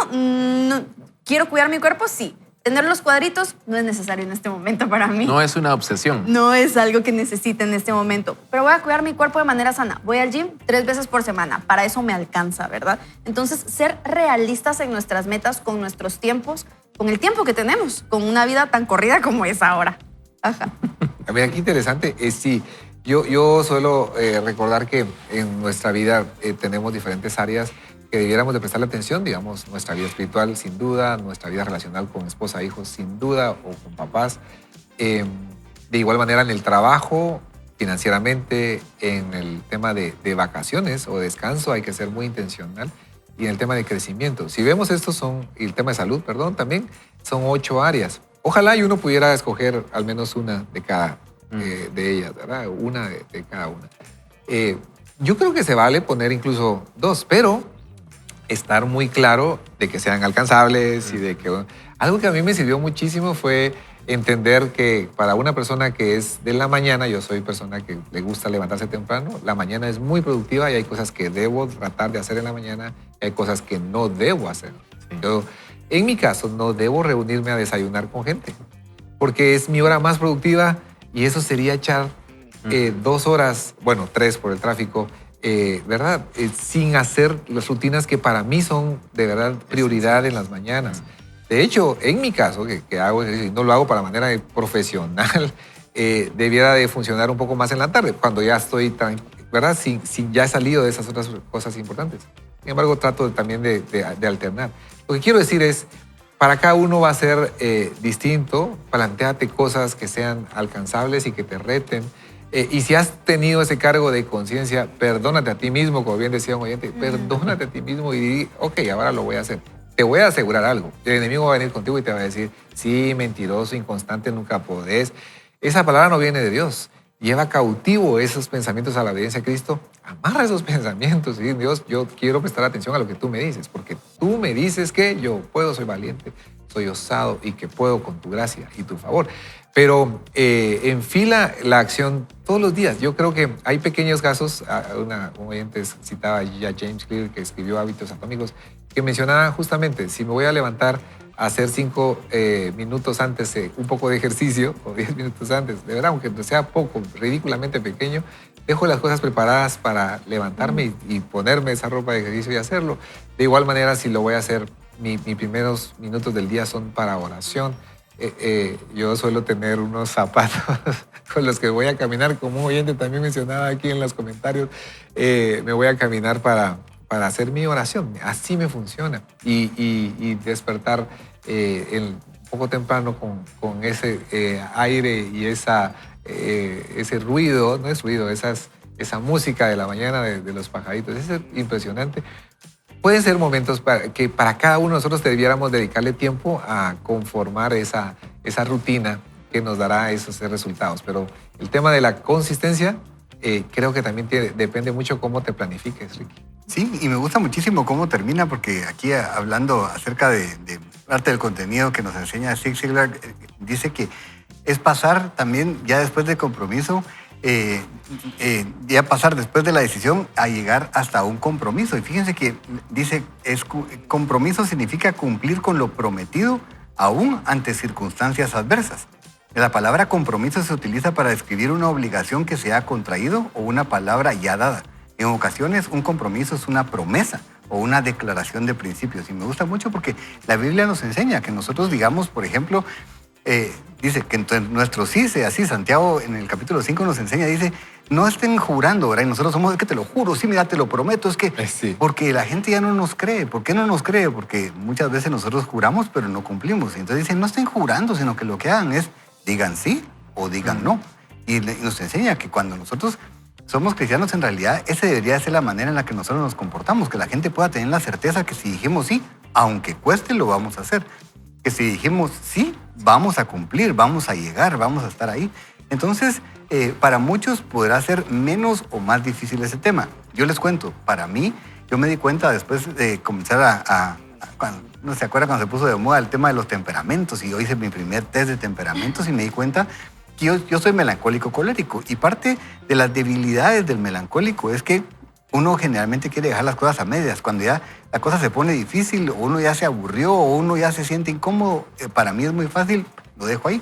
¿quiero cuidar mi cuerpo? Sí. Tener los cuadritos no es necesario en este momento para mí. No es una obsesión. No es algo que necesite en este momento, pero voy a cuidar mi cuerpo de manera sana. Voy al gym 3 veces por semana, para eso me alcanza, ¿verdad? Entonces, ser realistas en nuestras metas, con nuestros tiempos, con el tiempo que tenemos, con una vida tan corrida como es ahora. Ajá. A ver, qué interesante. Sí, yo suelo recordar que en nuestra vida tenemos diferentes áreas que debiéramos de prestarle atención, digamos, nuestra vida espiritual, sin duda, nuestra vida relacional con esposa, hijos, sin duda, o con papás. De igual manera en el trabajo, financieramente, en el tema de vacaciones o descanso, hay que ser muy intencional. Y en el tema de crecimiento. Si vemos estos y el tema de salud, perdón, también son 8 áreas. Ojalá y uno pudiera escoger al menos una de cada de ellas, ¿verdad? Una de cada una. Yo creo que se vale poner incluso 2, pero estar muy claro de que sean alcanzables y de que... Algo que a mí me sirvió muchísimo fue entender que para una persona que es de la mañana, yo soy persona que le gusta levantarse temprano, la mañana es muy productiva y hay cosas que debo tratar de hacer en la mañana y hay cosas que no debo hacer. Sí. Yo, en mi caso, no debo reunirme a desayunar con gente porque es mi hora más productiva y eso sería echar 2 horas, bueno, 3 por el tráfico, ¿verdad? Sin hacer las rutinas que para mí son de verdad prioridad en las mañanas. De hecho, en mi caso, que hago ejercicio y no lo hago para manera profesional, debiera de funcionar un poco más en la tarde, cuando ya estoy, ¿verdad? Sin ya he salido de esas otras cosas importantes. Sin embargo, trato también de alternar. Lo que quiero decir es, para cada uno va a ser distinto. Plantéate cosas que sean alcanzables y que te reten. Y si has tenido ese cargo de conciencia, perdónate a ti mismo, como bien decía un oyente, perdónate a ti mismo y di, ok, ahora lo voy a hacer. Te voy a asegurar algo. El enemigo va a venir contigo y te va a decir, sí, mentiroso, inconstante, nunca podés. Esa palabra no viene de Dios. Lleva cautivo esos pensamientos a la obediencia a Cristo. Amarra esos pensamientos y di, Dios, yo quiero prestar atención a lo que tú me dices, porque tú me dices que yo puedo, soy valiente, soy osado y que puedo con tu gracia y tu favor. Pero enfila la acción todos los días. Yo creo que hay pequeños casos. Un oyente citaba a James Clear, que escribió Hábitos Atómicos, que mencionaba justamente, si me voy a levantar a hacer 5 minutos antes un poco de ejercicio, o 10 minutos antes, de verdad, aunque sea poco, ridículamente pequeño, dejo las cosas preparadas para levantarme y ponerme esa ropa de ejercicio y hacerlo. De igual manera, si lo voy a hacer, mis primeros minutos del día son para oración. Yo suelo tener unos zapatos con los que voy a caminar, como un oyente también mencionaba aquí en los comentarios, me voy a caminar para hacer mi oración. Así me funciona. Y despertar un poco temprano con ese aire y ese ruido, no es ruido, esa música de la mañana de los pajaritos, es impresionante. Pueden ser momentos que para cada uno de nosotros debiéramos dedicarle tiempo a conformar esa rutina que nos dará esos resultados. Pero el tema de la consistencia creo que también depende mucho cómo te planifiques, Ricky. Sí, y me gusta muchísimo cómo termina, porque aquí hablando acerca de parte del contenido que nos enseña Zig Ziglar, dice que es pasar también ya después del compromiso, ya pasar después de la decisión a llegar hasta un compromiso. Y fíjense que dice, compromiso significa cumplir con lo prometido aún ante circunstancias adversas. La palabra compromiso se utiliza para describir una obligación que se ha contraído o una palabra ya dada. En ocasiones, un compromiso es una promesa o una declaración de principios. Y me gusta mucho porque la Biblia nos enseña que nosotros digamos, por ejemplo, dice que nuestro sí sea así. Santiago en el capítulo 5 nos enseña, dice, no estén jurando, ¿verdad? Y nosotros somos, es que te lo juro, sí, mira, te lo prometo. Es que Sí. porque la gente ya no nos cree. ¿Por qué no nos cree? Porque muchas veces nosotros juramos, pero no cumplimos. Entonces dice, no estén jurando, sino que lo que hagan es digan sí o digan no. Y nos enseña que cuando nosotros somos cristianos, en realidad, esa debería ser la manera en la que nosotros nos comportamos, que la gente pueda tener la certeza que si dijimos sí, aunque cueste, lo vamos a hacer. Que si dijimos sí, vamos a cumplir, vamos a llegar, vamos a estar ahí. Entonces, para muchos podrá ser menos o más difícil ese tema. Yo les cuento, para mí, yo me di cuenta después de comenzar a no se acuerda cuando se puso de moda el tema de los temperamentos, y yo hice mi primer test de temperamentos y me di cuenta que yo soy melancólico colérico, y parte de las debilidades del melancólico es que uno generalmente quiere dejar las cosas a medias. Cuando ya la cosa se pone difícil, o uno ya se aburrió, o uno ya se siente incómodo, para mí es muy fácil, lo dejo ahí.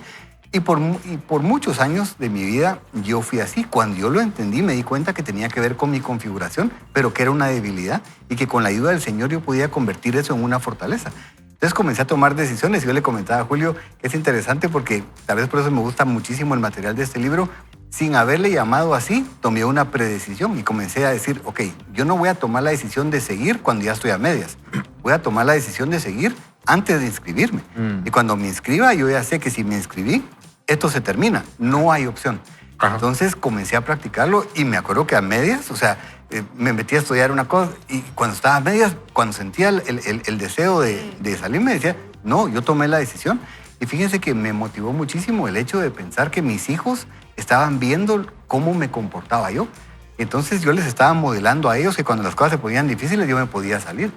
Y por muchos años de mi vida yo fui así. Cuando yo lo entendí, me di cuenta que tenía que ver con mi configuración, pero que era una debilidad, y que con la ayuda del Señor yo podía convertir eso en una fortaleza. Entonces comencé a tomar decisiones, y yo le comentaba a Julio que es interesante porque tal vez por eso me gusta muchísimo el material de este libro. Sin haberle llamado así, tomé una predecisión y comencé a decir, ok, yo no voy a tomar la decisión de seguir cuando ya estoy a medias. Voy a tomar la decisión de seguir antes de inscribirme. Y cuando me inscriba, yo ya sé que si me inscribí, esto se termina, no hay opción. Ajá. Entonces comencé a practicarlo, y me acuerdo que a medias, o sea, me metí a estudiar una cosa, y cuando estaba a medias, cuando sentía el deseo de salirme, decía, no, yo tomé la decisión. Y fíjense que me motivó muchísimo el hecho de pensar que mis hijos estaban viendo cómo me comportaba yo. Entonces yo les estaba modelando a ellos que cuando las cosas se ponían difíciles yo me podía salir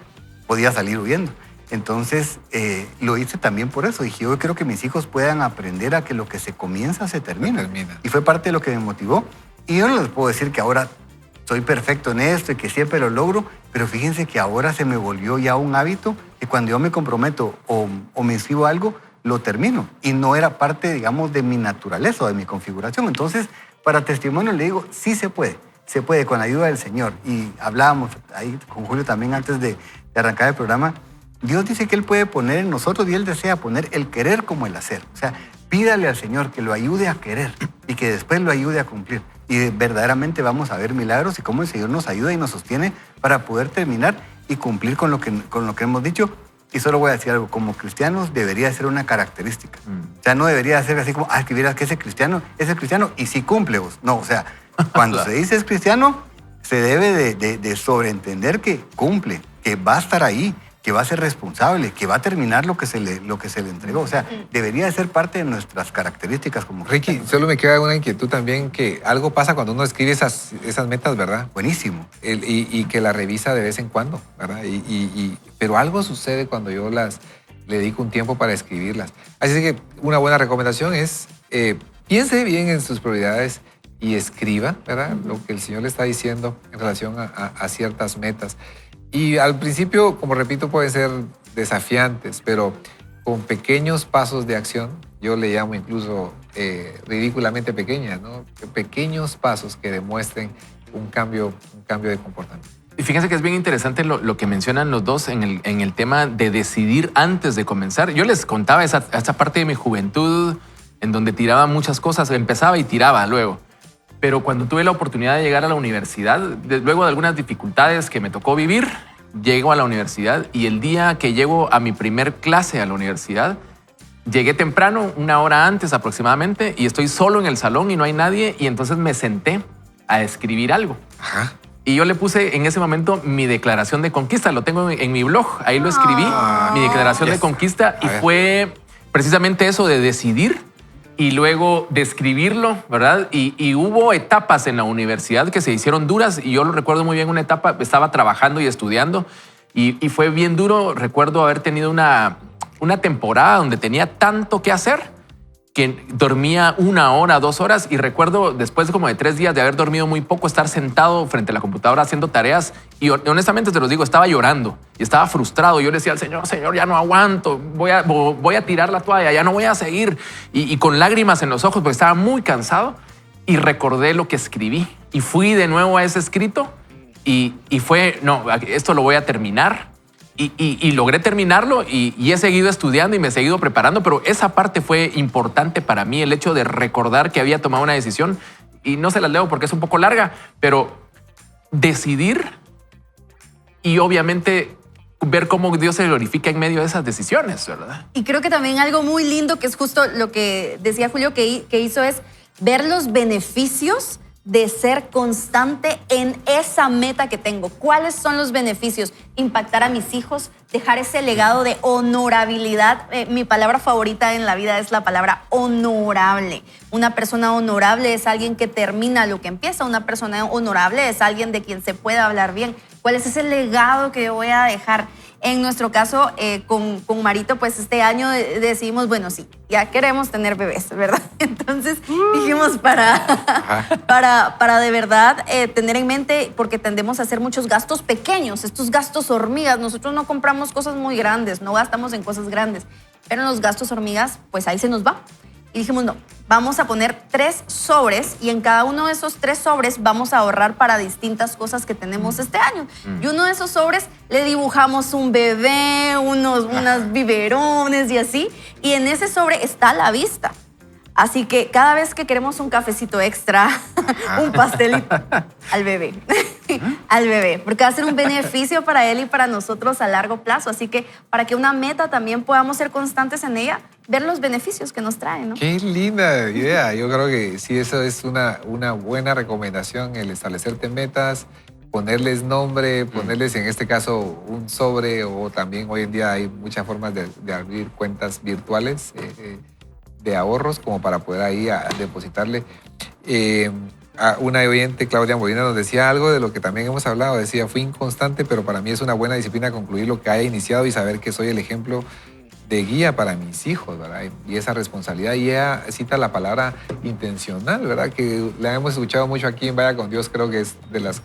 huyendo. Entonces lo hice también por eso. Dije, yo quiero que mis hijos puedan aprender a que lo que se comienza se termina. Y fue parte de lo que me motivó. Y yo no les puedo decir que ahora soy perfecto en esto y que siempre lo logro, pero fíjense que ahora se me volvió ya un hábito que cuando yo me comprometo o me inscribo a algo, lo termino. Y no era parte, digamos, de mi naturaleza o de mi configuración. Entonces, para testimonio le digo, sí se puede con la ayuda del Señor. Y hablábamos ahí con Julio también antes de arrancar el programa. Dios dice que Él puede poner en nosotros, y Él desea poner el querer como el hacer. O sea, pídale al Señor que lo ayude a querer y que después lo ayude a cumplir. Y verdaderamente vamos a ver milagros y cómo el Señor nos ayuda y nos sostiene para poder terminar y cumplir con lo que hemos dicho. Y solo voy a decir algo, como cristianos debería ser una característica. O sea, no debería ser así como, que vieras que ese cristiano y sí cumple vos. No, o sea, cuando se dice es cristiano, se debe de sobreentender que cumple, que va a estar ahí, que va a ser responsable, que va a terminar lo que se le entregó. O sea, debería de ser parte de nuestras características como Ricky, cristianos. solo me queda una inquietud también, que algo pasa cuando uno escribe esas metas, ¿verdad? Buenísimo. Y que la revisa de vez en cuando, ¿verdad? Pero algo sucede cuando yo le dedico un tiempo para escribirlas. Así que una buena recomendación es piense bien en sus prioridades y escriba, ¿verdad? Lo que el Señor le está diciendo en relación a ciertas metas. Y al principio, como repito, pueden ser desafiantes, pero con pequeños pasos de acción, yo le llamo incluso ridículamente pequeñas, ¿no? Pequeños pasos que demuestren un cambio de comportamiento. Y fíjense que es bien interesante lo que mencionan los dos en el tema de decidir antes de comenzar. Yo les contaba esa parte de mi juventud en donde tiraba muchas cosas, empezaba y tiraba luego. Pero cuando tuve la oportunidad de llegar a la universidad, luego de algunas dificultades que me tocó vivir, llego a la universidad, y el día que llego a mi primer clase a la universidad, llegué temprano, 1 hora antes aproximadamente, y estoy solo en el salón y no hay nadie, y entonces me senté a escribir algo. Ajá. Y yo le puse en ese momento mi declaración de conquista, lo tengo en mi blog, ahí lo escribí, mi declaración de conquista, y fue precisamente eso de decidir y luego de escribirlo, ¿verdad? Y hubo etapas en la universidad que se hicieron duras, y yo lo recuerdo muy bien, una etapa, estaba trabajando y estudiando, y fue bien duro. Recuerdo haber tenido una temporada donde tenía tanto que hacer que dormía 1 hora, 2 horas, y recuerdo después como de 3 días de haber dormido muy poco, estar sentado frente a la computadora haciendo tareas, y honestamente te los digo, estaba llorando y estaba frustrado. Yo le decía al Señor, ya no aguanto, voy a tirar la toalla, ya no voy a seguir, y con lágrimas en los ojos porque estaba muy cansado, y recordé lo que escribí y fui de nuevo a ese escrito y fue, no, esto lo voy a terminar. Y logré terminarlo, y he seguido estudiando y me he seguido preparando, pero esa parte fue importante para mí, el hecho de recordar que había tomado una decisión, y no se las leo porque es un poco larga, pero decidir y obviamente ver cómo Dios se glorifica en medio de esas decisiones, ¿verdad? Y creo que también algo muy lindo, que es justo lo que decía Julio que hizo, es ver los beneficios de ser constante en esa meta que tengo. ¿Cuáles son los beneficios? Impactar a mis hijos, dejar ese legado de honorabilidad. Mi palabra favorita en la vida es la palabra honorable. Una persona honorable es alguien que termina lo que empieza. Una persona honorable es alguien de quien se puede hablar bien. ¿Cuál es ese legado que yo voy a dejar? En nuestro caso, con Marito, pues este año decidimos, bueno, sí, ya queremos tener bebés, ¿verdad? Entonces dijimos para de verdad tener en mente, porque tendemos a hacer muchos gastos pequeños, estos gastos hormigas. Nosotros no compramos cosas muy grandes, no gastamos en cosas grandes, pero en los gastos hormigas, pues ahí se nos va. Y dijimos, no, vamos a poner 3 sobres y en cada uno de esos 3 sobres vamos a ahorrar para distintas cosas que tenemos este año. Y uno de esos sobres le dibujamos un bebé, unos biberones y así. Y en ese sobre está la vista. Así que cada vez que queremos un cafecito extra, un pastelito, al bebé. Al bebé, porque va a ser un beneficio para él y para nosotros a largo plazo. Así que para que una meta también podamos ser constantes en ella, ver los beneficios que nos trae, ¿no? Qué linda idea. Yo creo que sí, eso es una buena recomendación, el establecerte metas, ponerles nombre, ponerles en este caso un sobre, o también hoy en día hay muchas formas de abrir cuentas virtuales de ahorros como para poder ahí depositarle. Una oyente, Claudia Molina, nos decía algo de lo que también hemos hablado. Decía, fui inconstante, pero para mí es una buena disciplina concluir lo que haya iniciado y saber que soy el ejemplo de guía para mis hijos, ¿verdad? Y esa responsabilidad. Y ella cita la palabra intencional, ¿verdad? Que la hemos escuchado mucho aquí en Vaya con Dios, creo que es de las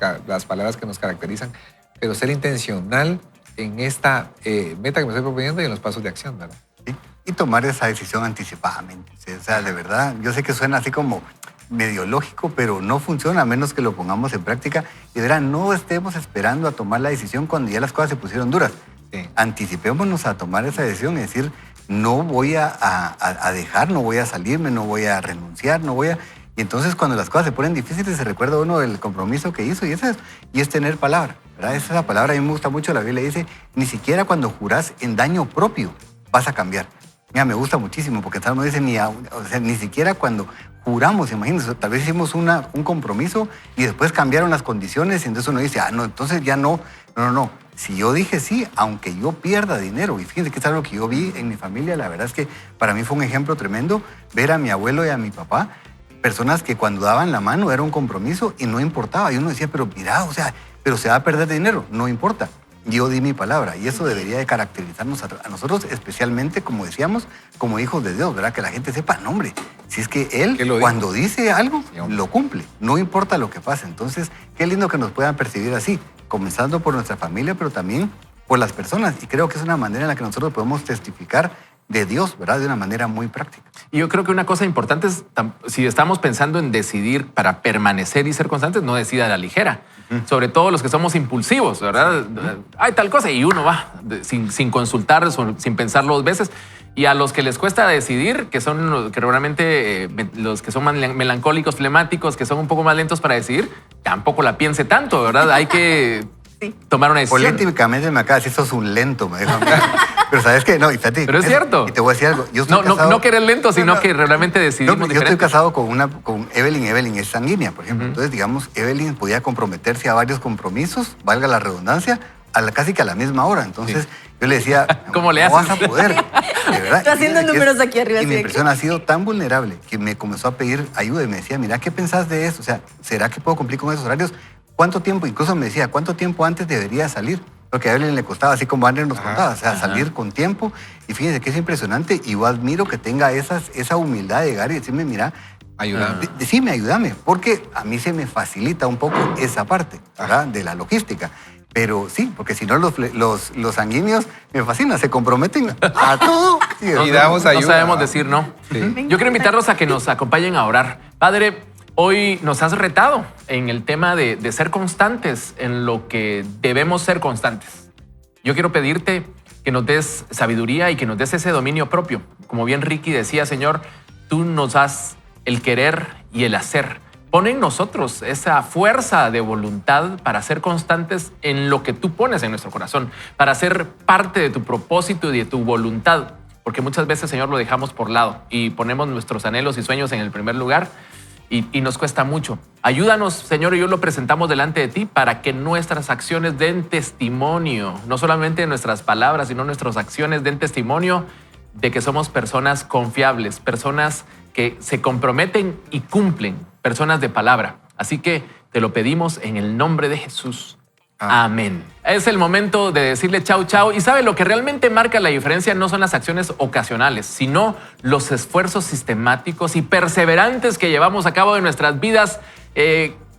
palabras que nos caracterizan. Pero ser intencional en esta meta que me estoy proponiendo y en los pasos de acción, ¿verdad? Sí. Y tomar esa decisión anticipadamente. ¿Sí? O sea, de verdad, yo sé que suena así como medio lógico, pero no funciona a menos que lo pongamos en práctica. Y de verdad, no estemos esperando a tomar la decisión cuando ya las cosas se pusieron duras. Sí. Anticipémonos a tomar esa decisión, es decir, no voy a dejar, no voy a salirme, no voy a renunciar, no voy a... Y entonces cuando las cosas se ponen difíciles se recuerda uno del compromiso que hizo y es tener palabra, ¿verdad? Esa palabra a mí me gusta mucho, la Biblia dice, ni siquiera cuando jurás en daño propio vas a cambiar. Mira, me gusta muchísimo porque tal vez no dice ni siquiera cuando juramos, imagínense, tal vez hicimos un compromiso y después cambiaron las condiciones y entonces uno dice, no, entonces ya no. Si yo dije sí, aunque yo pierda dinero, y fíjense que es algo que yo vi en mi familia, la verdad es que para mí fue un ejemplo tremendo ver a mi abuelo y a mi papá, personas que cuando daban la mano era un compromiso y no importaba. Y uno decía, pero mira, pero se va a perder dinero, no importa. Yo di mi palabra y eso debería de caracterizarnos a nosotros, especialmente, como decíamos, como hijos de Dios, ¿verdad? Que la gente sepa, no, hombre, si es que Él cuando dice algo, lo cumple, no importa lo que pase. Entonces, qué lindo que nos puedan percibir así, comenzando por nuestra familia, pero también por las personas. Y creo que es una manera en la que nosotros podemos testificar de Dios, ¿verdad? De una manera muy práctica. Y yo creo que una cosa importante es, si estamos pensando en decidir para permanecer y ser constantes, no decida a la ligera. Sobre todo los que somos impulsivos, ¿verdad? Hay tal cosa y uno va sin consultar, sin pensarlo 2 veces. Y a los que les cuesta decidir, que son que realmente los que son más melancólicos, flemáticos, que son un poco más lentos para decidir, tampoco la piense tanto, ¿verdad? Hay que tomar una decisión. Políticamente me acaba de decir, sos un lento, me dijo. Pero ¿sabes qué? No, y Tati, pero es cierto. Y te voy a decir algo. Yo estoy no que eres lento, sino que realmente decidimos diferente. Yo estoy casado con Evelyn. Evelyn es sanguínea, por ejemplo. Entonces, digamos, Evelyn podía comprometerse a varios compromisos, valga la redundancia, casi que a la misma hora. Entonces, yo le decía, ¿cómo le no haces? vas a poder. De verdad. Estoy haciendo números aquí arriba. Y mi persona ha sido tan vulnerable que me comenzó a pedir ayuda y me decía, mira, ¿qué pensás de eso? O sea, ¿será que puedo cumplir con esos horarios? ¿Cuánto tiempo? Incluso me decía, ¿cuánto tiempo antes debería salir? Lo que a Evelyn le costaba, así como Andrés nos contaba, o sea, salir con tiempo. Y fíjense que es impresionante y yo admiro que tenga esa humildad de llegar y decirme, mira, Ayúdame. Decime, ayúdame, porque a mí se me facilita un poco esa parte, ¿verdad? De la logística. Pero sí, porque si no los sanguíneos me fascinan, se comprometen a todo. Y damos ayuda. No sabemos decir no. Sí. Yo quiero invitarlos a que nos acompañen a orar. Padre, hoy nos has retado en el tema de ser constantes en lo que debemos ser constantes. Yo quiero pedirte que nos des sabiduría y que nos des ese dominio propio. Como bien Ricky decía, Señor, tú nos das el querer y el hacer. Pon en nosotros esa fuerza de voluntad para ser constantes en lo que tú pones en nuestro corazón, para ser parte de tu propósito y de tu voluntad. Porque muchas veces, Señor, lo dejamos por lado y ponemos nuestros anhelos y sueños en el primer lugar y nos cuesta mucho. Ayúdanos, Señor, y yo lo presentamos delante de ti para que nuestras acciones den testimonio, no solamente nuestras palabras, sino nuestras acciones den testimonio de que somos personas confiables, personas que se comprometen y cumplen, personas de palabra. Así que te lo pedimos en el nombre de Jesús. Amén. Es el momento de decirle chau, chau. Y sabe, lo que realmente marca la diferencia no son las acciones ocasionales, sino los esfuerzos sistemáticos y perseverantes que llevamos a cabo en nuestras vidas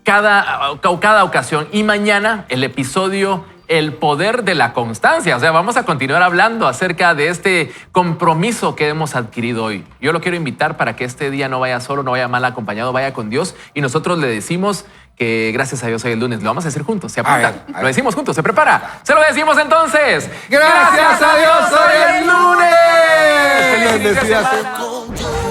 cada ocasión. Y mañana el episodio El poder de la constancia. O sea, vamos a continuar hablando acerca de este compromiso que hemos adquirido hoy. Yo lo quiero invitar para que este día no vaya solo, no vaya mal acompañado, vaya con Dios. Y nosotros le decimos que gracias a Dios hoy el lunes. Lo vamos a decir juntos. ¿Se apunta? A ver. Lo decimos juntos. ¿Se prepara? Se lo decimos entonces. Gracias a Dios hoy es lunes. ¡Feliz inicio de Bendecidas. semana!